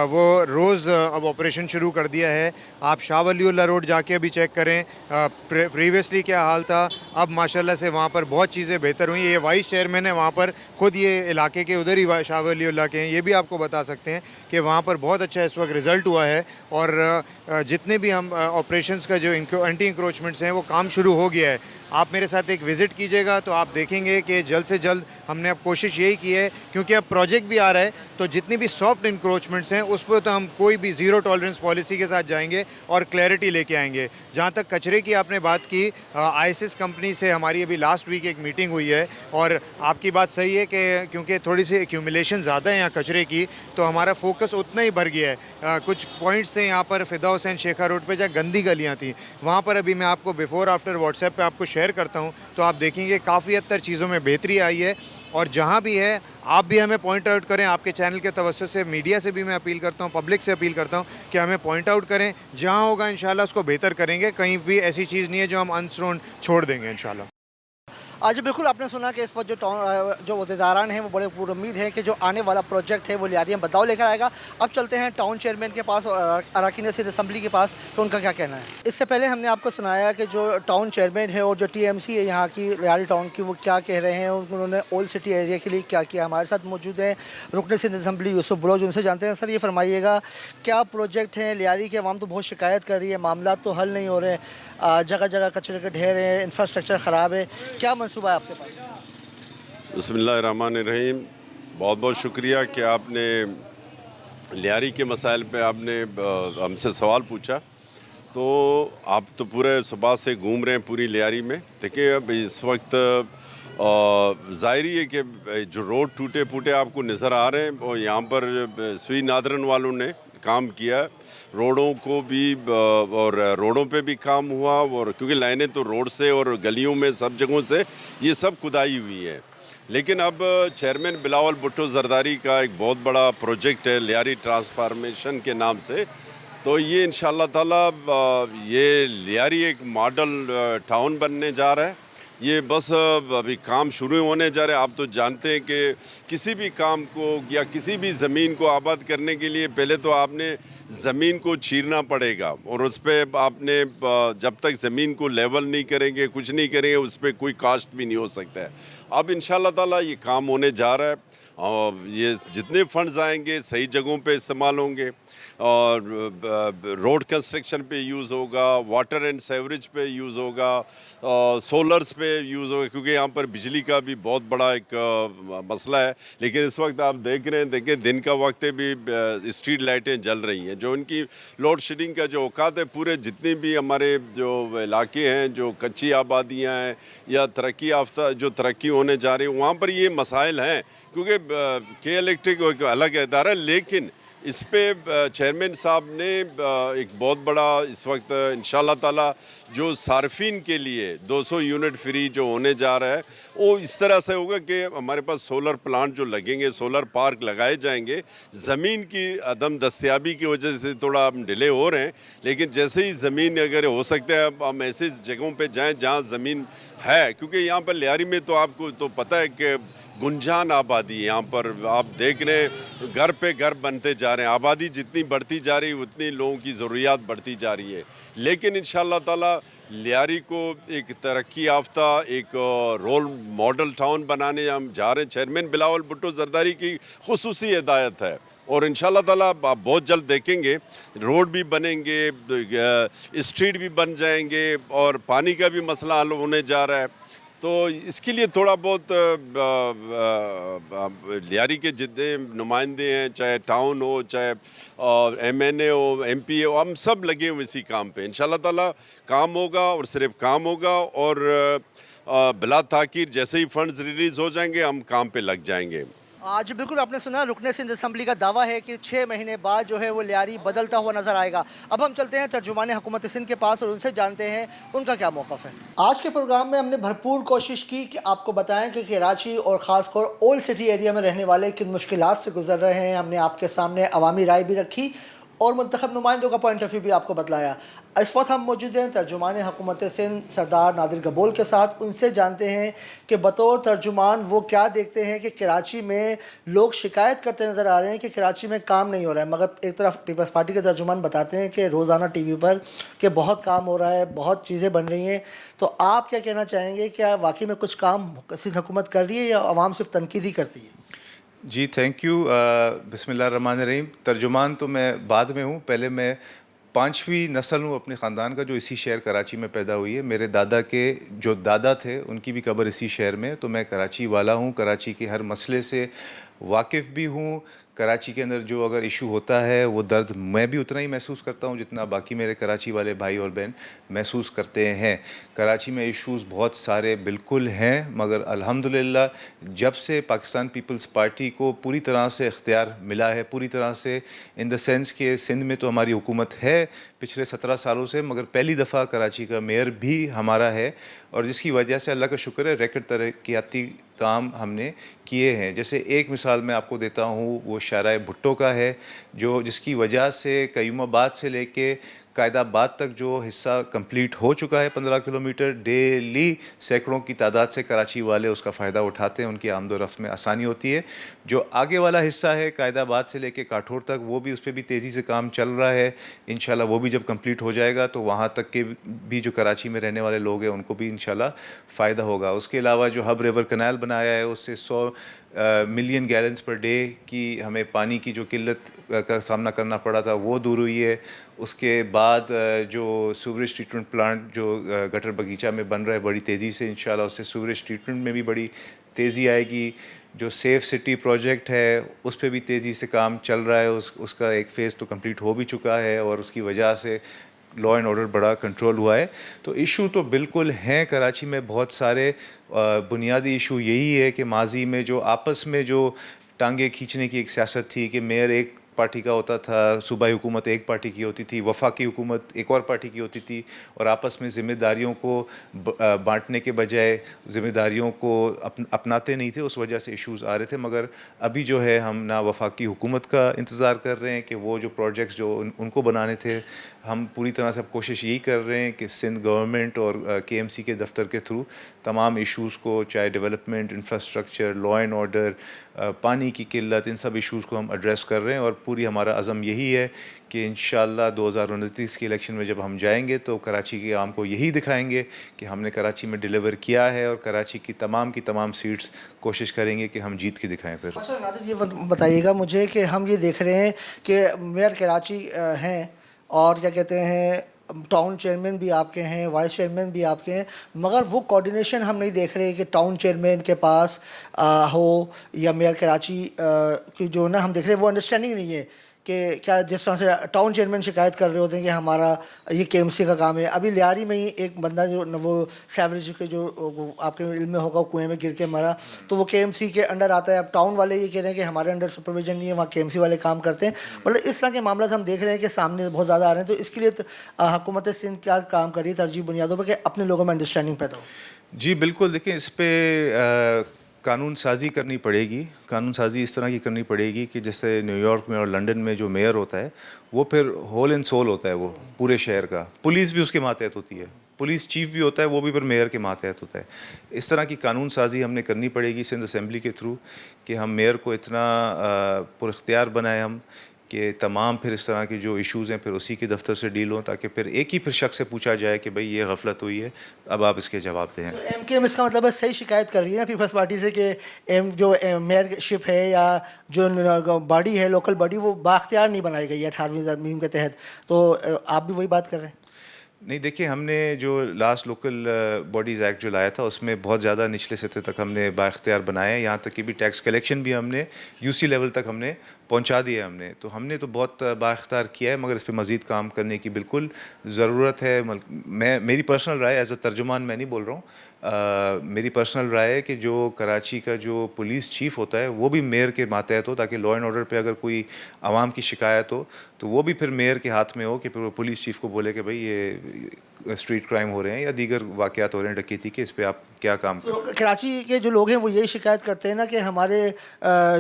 वो रोज़ अब ऑपरेशन शुरू कर दिया है। आप शाह वलीउल्लाह रोड जाके अभी चेक करें, प्रीवियसली क्या हाल था, अब माशाल्लाह से वहाँ पर बहुत चीज़ें बेहतर हुई। ये वाइस चेयरमैन है वहाँ पर, ख़ुद ये इलाके के उधर ही शाह वलीउल्लाह के हैं, ये भी आपको बता सकते हैं कि वहाँ पर बहुत अच्छा इस वक्त रिज़ल्ट हुआ है। और जितने भी हम ऑपरेशंस का जो एंटी इंक्रोचमेंट्स हैं, वो काम शुरू हो गया है। आप मेरे साथ एक विज़िट कीजिएगा तो आप देखेंगे कि जल्द से जल्द हमने अब कोशिश यही की है, क्योंकि अब प्रोजेक्ट भी आ रहा है, तो जितनी भी सॉफ्ट इंक्रोचमेंट्स हैं उस पर तो हम कोई भी ज़ीरो टॉलरेंस पॉलिसी के साथ जाएंगे और क्लैरिटी लेके आएंगे। जहाँ तक कचरे की आपने बात की, आईसिस कंपनी से हमारी अभी लास्ट वीक एक मीटिंग हुई है, और आपकी बात सही है कि क्योंकि थोड़ी सी एक्यूमुलेशन ज़्यादा है यहाँ कचरे की, तो हमारा फोकस उतना ही बढ़ गया है। कुछ पॉइंट्स थे यहाँ पर फिदा हुसैन शेखा रोड पे, जहाँ गंदी गलियाँ थी, वहाँ पर अभी मैं आपको बिफ़ोर आफ्टर व्हाट्सएप पे आपको शेयर करता हूँ, तो आप देखेंगे काफ़ी हद तक चीज़ों में बेहतरी आई है। और जहाँ भी है आप भी हमें पॉइंट आउट करें। आपके चैनल के तवज्जो से, मीडिया से भी मैं अपील करता हूँ, पब्लिक से अपील करता हूँ कि हमें पॉइंट आउट करें। जहाँ होगा इंशाल्लाह उसको बेहतर करेंगे। कहीं भी ऐसी चीज़ नहीं है जो हम अनस्टोन छोड़ देंगे इंशाल्लाह। आज बिल्कुल आपने सुना कि इस वक्त जो वज़ीरान हैं वो बड़े पूरी उम्मीद है कि जो आने वाला प्रोजेक्ट है वो लियारी में बदलाव लेकर आएगा। अब चलते हैं टाउन चेयरमैन के पास और अरकान असम्बली के पास कि उनका क्या कहना है। इससे पहले हमने आपको सुनाया कि जो टाउन चेयरमैन है और जो टीएमसी है यहाँ की लियारी टाउन की, वो क्या कह रहे हैं, उन्होंने ओल्ड सिटी एरिया के लिए क्या किया। हमारे साथ मौजूद हैं रुकन सिंध असम्बली यूसुफ बलोच, उनसे जानते हैं। सर, ये फरमाइएगा, क्या प्रोजेक्ट हैं? लियारी के अवाम तो बहुत शिकायत कर रही है, मामला तो हल नहीं हो रहे, जगह जगह कचरे के ढेर हैं, इंफ्रास्ट्रक्चर ख़राब है, क्या मंसूबा है आपके पास? बिस्मिल्लाहिर्रहमानिर्रहीम। बहुत बहुत शुक्रिया कि आपने लियारी के मसाइल पे आपने हमसे सवाल पूछा। तो आप तो पूरे सुबह से घूम रहे हैं पूरी लियारी में। देखिए, अब इस वक्त ज़ाहिर है कि जो रोड टूटे फूटे आपको नज़र आ रहे हैं, वो यहाँ पर सुई नादरन वालों ने काम किया। रोडों को भी और रोडों पे भी काम हुआ, और क्योंकि लाइनें तो रोड से और गलियों में सब जगहों से ये सब खुदाई हुई है। लेकिन अब चेयरमैन बिलावल भुट्टो जरदारी का एक बहुत बड़ा प्रोजेक्ट है लियारी ट्रांसफॉर्मेशन के नाम से। तो ये इंशाअल्लाह ताला ये लियारी एक मॉडल टाउन बनने जा रहा है। ये बस अभी काम शुरू होने जा रहे हैं। आप तो जानते हैं कि किसी भी काम को या किसी भी ज़मीन को आबाद करने के लिए पहले तो आपने ज़मीन को चीरना पड़ेगा और उस पर आपने जब तक ज़मीन को लेवल नहीं करेंगे, कुछ नहीं करेंगे, उस पर कोई काश्त भी नहीं हो सकता है। अब इंशाल्लाह ताला ये काम होने जा रहा है और ये जितने फंड्स आएंगे सही जगहों पे इस्तेमाल होंगे और रोड कंस्ट्रक्शन पे यूज़ होगा, वाटर एंड सेवरेज पे यूज़ होगा, सोलर्स पे यूज़ होगा, क्योंकि यहाँ पर बिजली का भी बहुत बड़ा एक मसला है। लेकिन इस वक्त आप देख रहे हैं, देखिए दिन का वक्त है, भी स्ट्रीट लाइटें जल रही हैं। जो इनकी लोड शेडिंग का जो औकात है, पूरे जितने भी हमारे जो इलाके हैं, जो कच्ची आबादियाँ हैं या तरक्की याफ्ता जो तरक्की होने जा रही है, वहाँ पर ये मसाइल हैं, क्योंकि के इलेक्ट्रिक एक अलग इदारा है, लेकिन इस पे चेयरमैन साहब ने एक बहुत बड़ा इस वक्त इंशाल्लाह ताला जो सार्फिन के लिए 200 यूनिट फ्री जो होने जा रहा है, वो इस तरह से होगा कि हमारे पास सोलर प्लांट जो लगेंगे, सोलर पार्क लगाए जाएंगे। ज़मीन की अदम दस्तयाबी की वजह से थोड़ा हम डिले हो रहे हैं, लेकिन जैसे ही ज़मीन अगर हो सकता है हम ऐसे जगहों पे जाएं जहां ज़मीन है, क्योंकि यहाँ पर लियारी में तो आपको तो पता है कि गुंजान आबादी है। यहाँ पर आप देख रहे हैं घर पे घर बनते जा रहे हैं, आबादी जितनी बढ़ती जा रही है उतनी लोगों की ज़रूरियात बढ़ती जा रही है। लेकिन इंशाल्लाह ताला लियारी को एक तरक्की याफ्ता एक रोल मॉडल टाउन बनाने हम जा रहे हैं। चेयरमैन बिलावल भुट्टो जरदारी की खुसूसी हिदायत है और इंशाल्लाह ताला आप बहुत जल्द देखेंगे रोड भी बनेंगे, स्ट्रीट भी बन जाएंगे और पानी का भी मसला हल होने जा रहा है। तो इसके लिए थोड़ा बहुत लियारी के जितने नुमाइंदे हैं, चाहे टाउन हो, चाहे MNA हो, MP हो, हम सब लगे हुए इसी काम पे। इंशाल्लाह ताला काम होगा और सिर्फ काम होगा और बिला ताकीर जैसे ही फंड्स रिलीज़ हो जाएंगे हम काम पे लग जाएंगे। आज बिल्कुल आपने सुना, रुकने सिंध असम्बली का दावा है कि 6 महीने बाद जो है वो लियारी बदलता हुआ नजर आएगा। अब हम चलते हैं तर्जुमान हुकूमत सिंध के पास और उनसे जानते हैं उनका क्या मौक़िफ़ है। आज के प्रोग्राम में हमने भरपूर कोशिश की कि आपको बताएं कि कराची और ख़ासकर ओल्ड सिटी एरिया में रहने वाले किन मुश्किलात से गुजर रहे हैं। हमने आपके सामने अवामी राय भी रखी और मुंतखब नुमाइंदों का पॉइंट ऑफ व्यू भी आपको बतलाया। इस वक्त हम मौजूद हैं तर्जुमान हुकूमत सिंध सरदार नादिर गबोल के साथ। उनसे जानते हैं कि बतौर तर्जुमान वो क्या देखते हैं कि कराची में लोग शिकायत करते नज़र आ रहे हैं कि कराची में काम नहीं हो रहा है, मगर एक तरफ पीपल्स पार्टी के तर्जुमान बताते हैं कि रोज़ाना TV पर कि बहुत काम हो रहा है, बहुत चीज़ें बन रही हैं। तो आप क्या कहना चाहेंगे, क्या वाकई में कुछ काम सिंध हुकूमत कर रही है या आवाम सिर्फ तनकीद ही करती है? जी थैंक यू। बिस्मिल्लाहिर्रहमानिर्रहीम। तर्जुमान तो मैं बाद में हूँ, पहले मैं 5वीं नस्ल हूँ अपने ख़ानदान का जो इसी शहर कराची में पैदा हुई है। मेरे दादा के जो दादा थे उनकी भी कब्र इसी शहर में, तो मैं कराची वाला हूँ, कराची के हर मसले से वाकिफ़ भी हूँ। कराची के अंदर जो अगर इशू होता है वो दर्द मैं भी उतना ही महसूस करता हूँ जितना बाकी मेरे कराची वाले भाई और बहन महसूस करते हैं। कराची में इश्यूज़ बहुत सारे बिल्कुल हैं, मगर अल्हम्दुलिल्लाह जब से पाकिस्तान पीपल्स पार्टी को पूरी तरह से इख्तियार मिला है, पूरी तरह से इन द सेंस कि सिंध में तो हमारी हुकूमत है पिछले 17 सालों से, मगर पहली दफ़ा कराची का मेयर भी हमारा है और जिसकी वजह से अल्लाह का शुक्र है रेकॉर्ड तरक्याती काम हमने किए हैं। जैसे एक मिसाल मैं आपको देता हूँ, वो शाहराह भुट्टो का है, जो जिसकी वजह से कयूमाबाद से लेके कायदाबाद तक जो हिस्सा कंप्लीट हो चुका है 15 किलोमीटर। डेली सैकड़ों की तादाद से कराची वाले उसका फ़ायदा उठाते हैं, उनकी आमदो रफ्त में आसानी होती है। जो आगे वाला हिस्सा है कायदाबाद से लेके काठौर तक, वो भी उस पर भी तेज़ी से काम चल रहा है। इंशाल्लाह वो भी जब कंप्लीट हो जाएगा तो वहाँ तक के भी जो कराची में रहने वाले लोग हैं उनको भी इंशाल्लाह फ़ायदा होगा। उसके अलावा जो हब रिवर कैनाल बनाया है उससे 100 मिलियन गैलन्स पर डे की हमें पानी की जो किल्लत का सामना करना पड़ा था वो दूर हुई है। उसके बाद जो सीवरेज ट्रीटमेंट प्लांट जो गटर बगीचा में बन रहा है बड़ी तेज़ी से इंशाल्लाह उससे सीवरेज ट्रीटमेंट में भी बड़ी तेज़ी आएगी। जो सेफ़ सिटी प्रोजेक्ट है उस पर भी तेज़ी से काम चल रहा है, उसका एक फ़ेज़ तो कंप्लीट हो भी चुका है और उसकी वजह से लॉ एंड ऑर्डर बड़ा कंट्रोल हुआ है। तो इशू तो बिल्कुल हैं कराची में बहुत सारे। बुनियादी इशू यही है कि माजी में जो आपस में जो टांगे खींचने की एक सियासत थी कि मेयर एक पार्टी का होता था, सूबाई हुकूमत एक पार्टी की होती थी, वफाकी हुकूमत एक और पार्टी की होती थी, और आपस में ज़िम्मेदारियों को बांटने के बजाय ज़िम्मेदारियों को अपनाते नहीं थे, उस वजह से इश्यूज़ आ रहे थे। मगर अभी जो है हम ना वफाकी हुकूमत का इंतज़ार कर रहे हैं कि वो जो प्रोजेक्ट्स जो उनको बनाने थे, हम पूरी तरह से अब कोशिश यही कर रहे हैं कि सिंध गवर्नमेंट और KMC के दफ्तर के थ्रू तमाम इश्यूज़ को, चाहे development, infrastructure, law and order, पानी की किल्लत, इन सब इश्यूज़ को हम एड्रेस कर रहे हैं। और पूरी हमारा अज़म यही है कि इंशाअल्लाह 2029 के इलेक्शन में जब हम जाएंगे तो कराची के आवाम को यही दिखाएंगे कि हमने कराची में डिलीवर किया है, और कराची की तमाम सीट्स कोशिश करेंगे कि हम जीत के दिखाएं। फिर अच्छा नादिर, ये बताइएगा मुझे कि हम ये देख रहे हैं कि मेयर कराची हैं और क्या कहते हैं टाउन चेयरमैन भी आपके हैं, वाइस चेयरमैन भी आपके हैं, मगर वो कोऑर्डिनेशन हम नहीं देख रहे कि टाउन चेयरमैन के पास हो या मेयर कराची की जो ना हम देख रहे हैं वो अंडरस्टैंडिंग नहीं है कि क्या जिस तरह से टाउन चेयरमैन शिकायत कर रहे होते हैं कि हमारा ये KMC का काम है। अभी लियारी में ही एक बंदा जो वो सैवरेज के जो आपके इल्म में होगा कुएं में गिर के मरा, तो वो KMC के अंडर आता है। अब टाउन वाले ये कह रहे हैं कि हमारे अंडर सुपरविजन नहीं है, वहाँ KMC वाले काम करते हैं। मतलब इस तरह के मामला हम देख रहे हैं कि सामने बहुत ज़्यादा आ रहे हैं। तो इसके लिए हुकूमत सिंध क्या काम कर रही है तरजीह बुनियादों पर कि अपने लोगों में अंडरस्टैंडिंग पैदा हो? जी बिल्कुल, देखिए इस पर कानून साजी करनी पड़ेगी। कानून साजी इस तरह की करनी पड़ेगी कि जैसे न्यूयॉर्क में और लंदन में जो मेयर होता है वो फिर होल एंड सोल होता है, वो पूरे शहर का। पुलिस भी उसके मातहत होती है, पुलिस चीफ भी होता है, वो भी फिर मेयर के मातहत होता है। इस तरह की कानून साजी हमने करनी पड़ेगी सिंध असम्बली के थ्रू कि हम मेयर को इतना पुरख्तियार बनाएं हम कि तमाम फिर इस तरह के जो इश्यूज़ हैं फिर उसी के दफ्तर से डील हों, ताकि फिर एक ही फिर शख्स से पूछा जाए कि भाई ये गफलत हुई है, अब आप इसके जवाब दें। तो MKM इसका मतलब है सही शिकायत कर रही है ना पीपल्स पार्टी से कि जो मेयरशिप है या जो बॉडी है लोकल बॉडी वो बाख्तियार नहीं बनाई गई है 18वीं तरमीम के तहत, तो आप भी वही बात कर रहे हैं? नहीं, देखिए हमने जो लास्ट लोकल बॉडीज़ एक्ट जो लाया था उसमें बहुत ज़्यादा निचले सतह तक हमने बाख्तियार बनाया, यहाँ तक कि भी टैक्स कलेक्शन भी हमने UC लेवल तक हमने पहुँचा दिया हमने। तो हमने तो बहुत बाख्तियार किया है, मगर इस पर मज़ीद काम करने की बिल्कुल ज़रूरत है। मेरी पर्सनल राय एज अ तर्जुमान मैं नहीं बोल रहा हूँ, मेरी पर्सनल राय है कि जो कराची का जो पुलिस चीफ़ होता है वो भी मेयर के मातहत हो, ताकि लॉ एंड ऑर्डर पे अगर कोई आवाम की शिकायत हो तो वो भी फिर मेयर के हाथ में हो कि फिर वो पुलिस चीफ़ को बोले कि भाई ये स्ट्रीट क्राइम हो रहे हैं या दीगर वाक़यात हो रहे हैं डकैती के, इस पर आप क्या काम करें। तो कराची के जो लोग हैं वो यही शिकायत करते हैं ना कि हमारे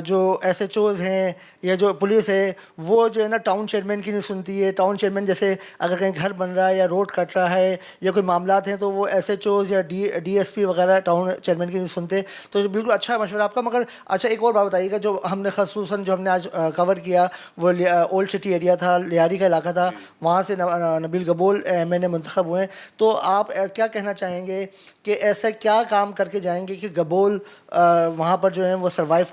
जो SHOs हैं या जो पुलिस है वो जो है ना टाउन चेयरमैन की नहीं सुनती है। टाउन चेयरमैन जैसे अगर कहीं घर बन रहा है या रोड कट रहा है या कोई मामलात हैं तो वो SHOs या DSP वगैरह टाउन चेयरमैन की नहीं सुनते। तो बिल्कुल अच्छा मशवरा आपका। मगर अच्छा एक और बात बताइएगा, जो हमने खसूसन जो हमने आज कवर किया वो ओल्ड सिटी एरिया था, लियारी का इलाका था, वहाँ से नबील गबोल MNA मुंतखब हुए। तो आप क्या कहना चाहेंगे कि ऐसा क्या काम करके जाएंगे कि गबोल वहाँ पर जो है वो सर्वाइव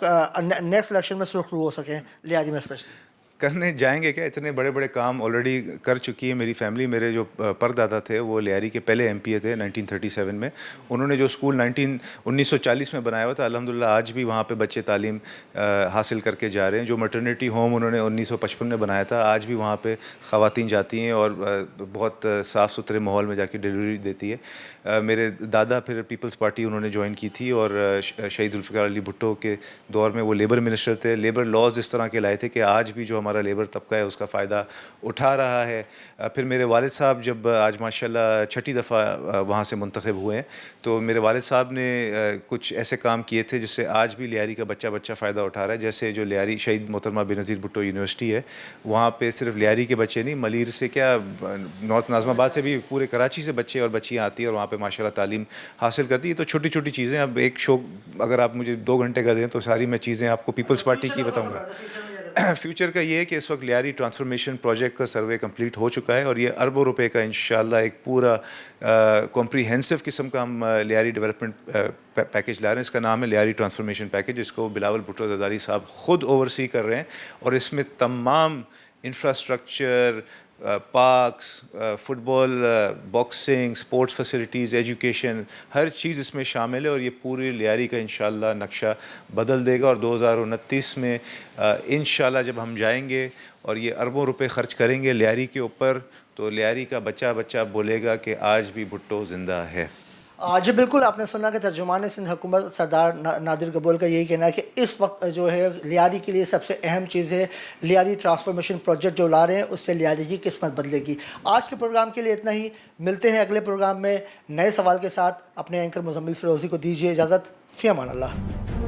नेक्स्ट इलेक्शन में सुरखरू हो सकें, लियारी में स्पेशली? करने जाएंगे क्या, इतने बड़े बड़े काम ऑलरेडी कर चुकी है मेरी फैमिली। मेरे जो परदादा थे वो लियारी के पहले MPA थे 1937 में। उन्होंने जो स्कूल 1940 में बनाया हुआ था, अल्हम्दुलिल्लाह आज भी वहाँ पे बच्चे तालीम हासिल करके जा रहे हैं। जो मटर्निटी होम उन्होंने 1955 में बनाया था, आज भी वहाँ पे ख़वातीन जाती हैं और बहुत साफ़ सुथरे माहौल में जाके डिलीवरी देती है। मेरे दादा फिर पीपल्स पार्टी उन्होंने ज्वाइन की थी और शहीद जुल्फ़िकार अली भुट्टो के दौर में वो लेबर मिनिस्टर थे। लेबर लॉज इस तरह के लाए थे कि आज भी जो हमारा लेबर तबका है उसका फ़ायदा उठा रहा है। फिर मेरे वालिद साहब जब आज माशाल्लाह छठी दफ़ा वहाँ से मुंतखब हुए हैं, तो मेरे वालिद साहब ने कुछ ऐसे काम किए थे जिससे आज भी लियारी का बच्चा फ़ायदा उठा रहा है। जैसे जो लियारी शहीद मोहतरमा बेनज़ीर भुट्टो यूनिवर्सिटी है, वहाँ पे सिर्फ लियारी के बच्चे नहीं, मलीर से क्या नॉर्थ नाज़माबाद से भी पूरे कराची से बच्चे और बच्चियाँ आती हैं और वहाँ पे माशाल्लाह तालीम हासिल करती है। तो छोटी छोटी चीज़ें, अब एक शो अगर आप मुझे 2 घंटे का दें तो सारी मैं चीज़ें आपको पीपल्स पार्टी की बताऊँगा। फ्यूचर का ये है कि इस वक्त लियारी ट्रांसफॉर्मेशन प्रोजेक्ट का सर्वे कंप्लीट हो चुका है और ये अरबों रुपए का इंशाल्लाह एक पूरा कॉम्प्रीहेंसिव किस्म का हम लियारी डेवलपमेंट पैकेज ला रहे हैं। इसका नाम है लियारी ट्रांसफॉर्मेशन पैकेज, जिसको बिलावल भुट्टो ज़रदारी साहब ख़ुद ओवरसी कर रहे हैं और इसमें तमाम infrastructure, parks, football, boxing, sports facilities, education, हर चीज़ इसमें शामिल है और ये पूरी लियारी का इंशाल्लाह नक्शा बदल देगा। और 2029 में इंशाल्लाह जब हम जाएंगे और ये अरबों रुपए ख़र्च करेंगे लियारी के ऊपर, तो लियारी का बच्चा बोलेगा कि आज भी भुट्टो ज़िंदा है। जी बिल्कुल, आपने सुना कि तर्जुमान सिंध हुकूमत सरदार नादिर गबोल का यही कहना है कि इस वक्त जो है लियारी के लिए सबसे अहम चीज़ है लियारी ट्रांसफॉर्मेशन प्रोजेक्ट जो ला रहे हैं, उससे लियारी की किस्मत बदलेगी। आज के प्रोग्राम के लिए इतना ही, मिलते हैं अगले प्रोग्राम में नए सवाल के साथ। अपने एंकर मुजम्मिल फ़िरोज़ी को दीजिए इजाज़त। फ़ी अमान अल्लाह।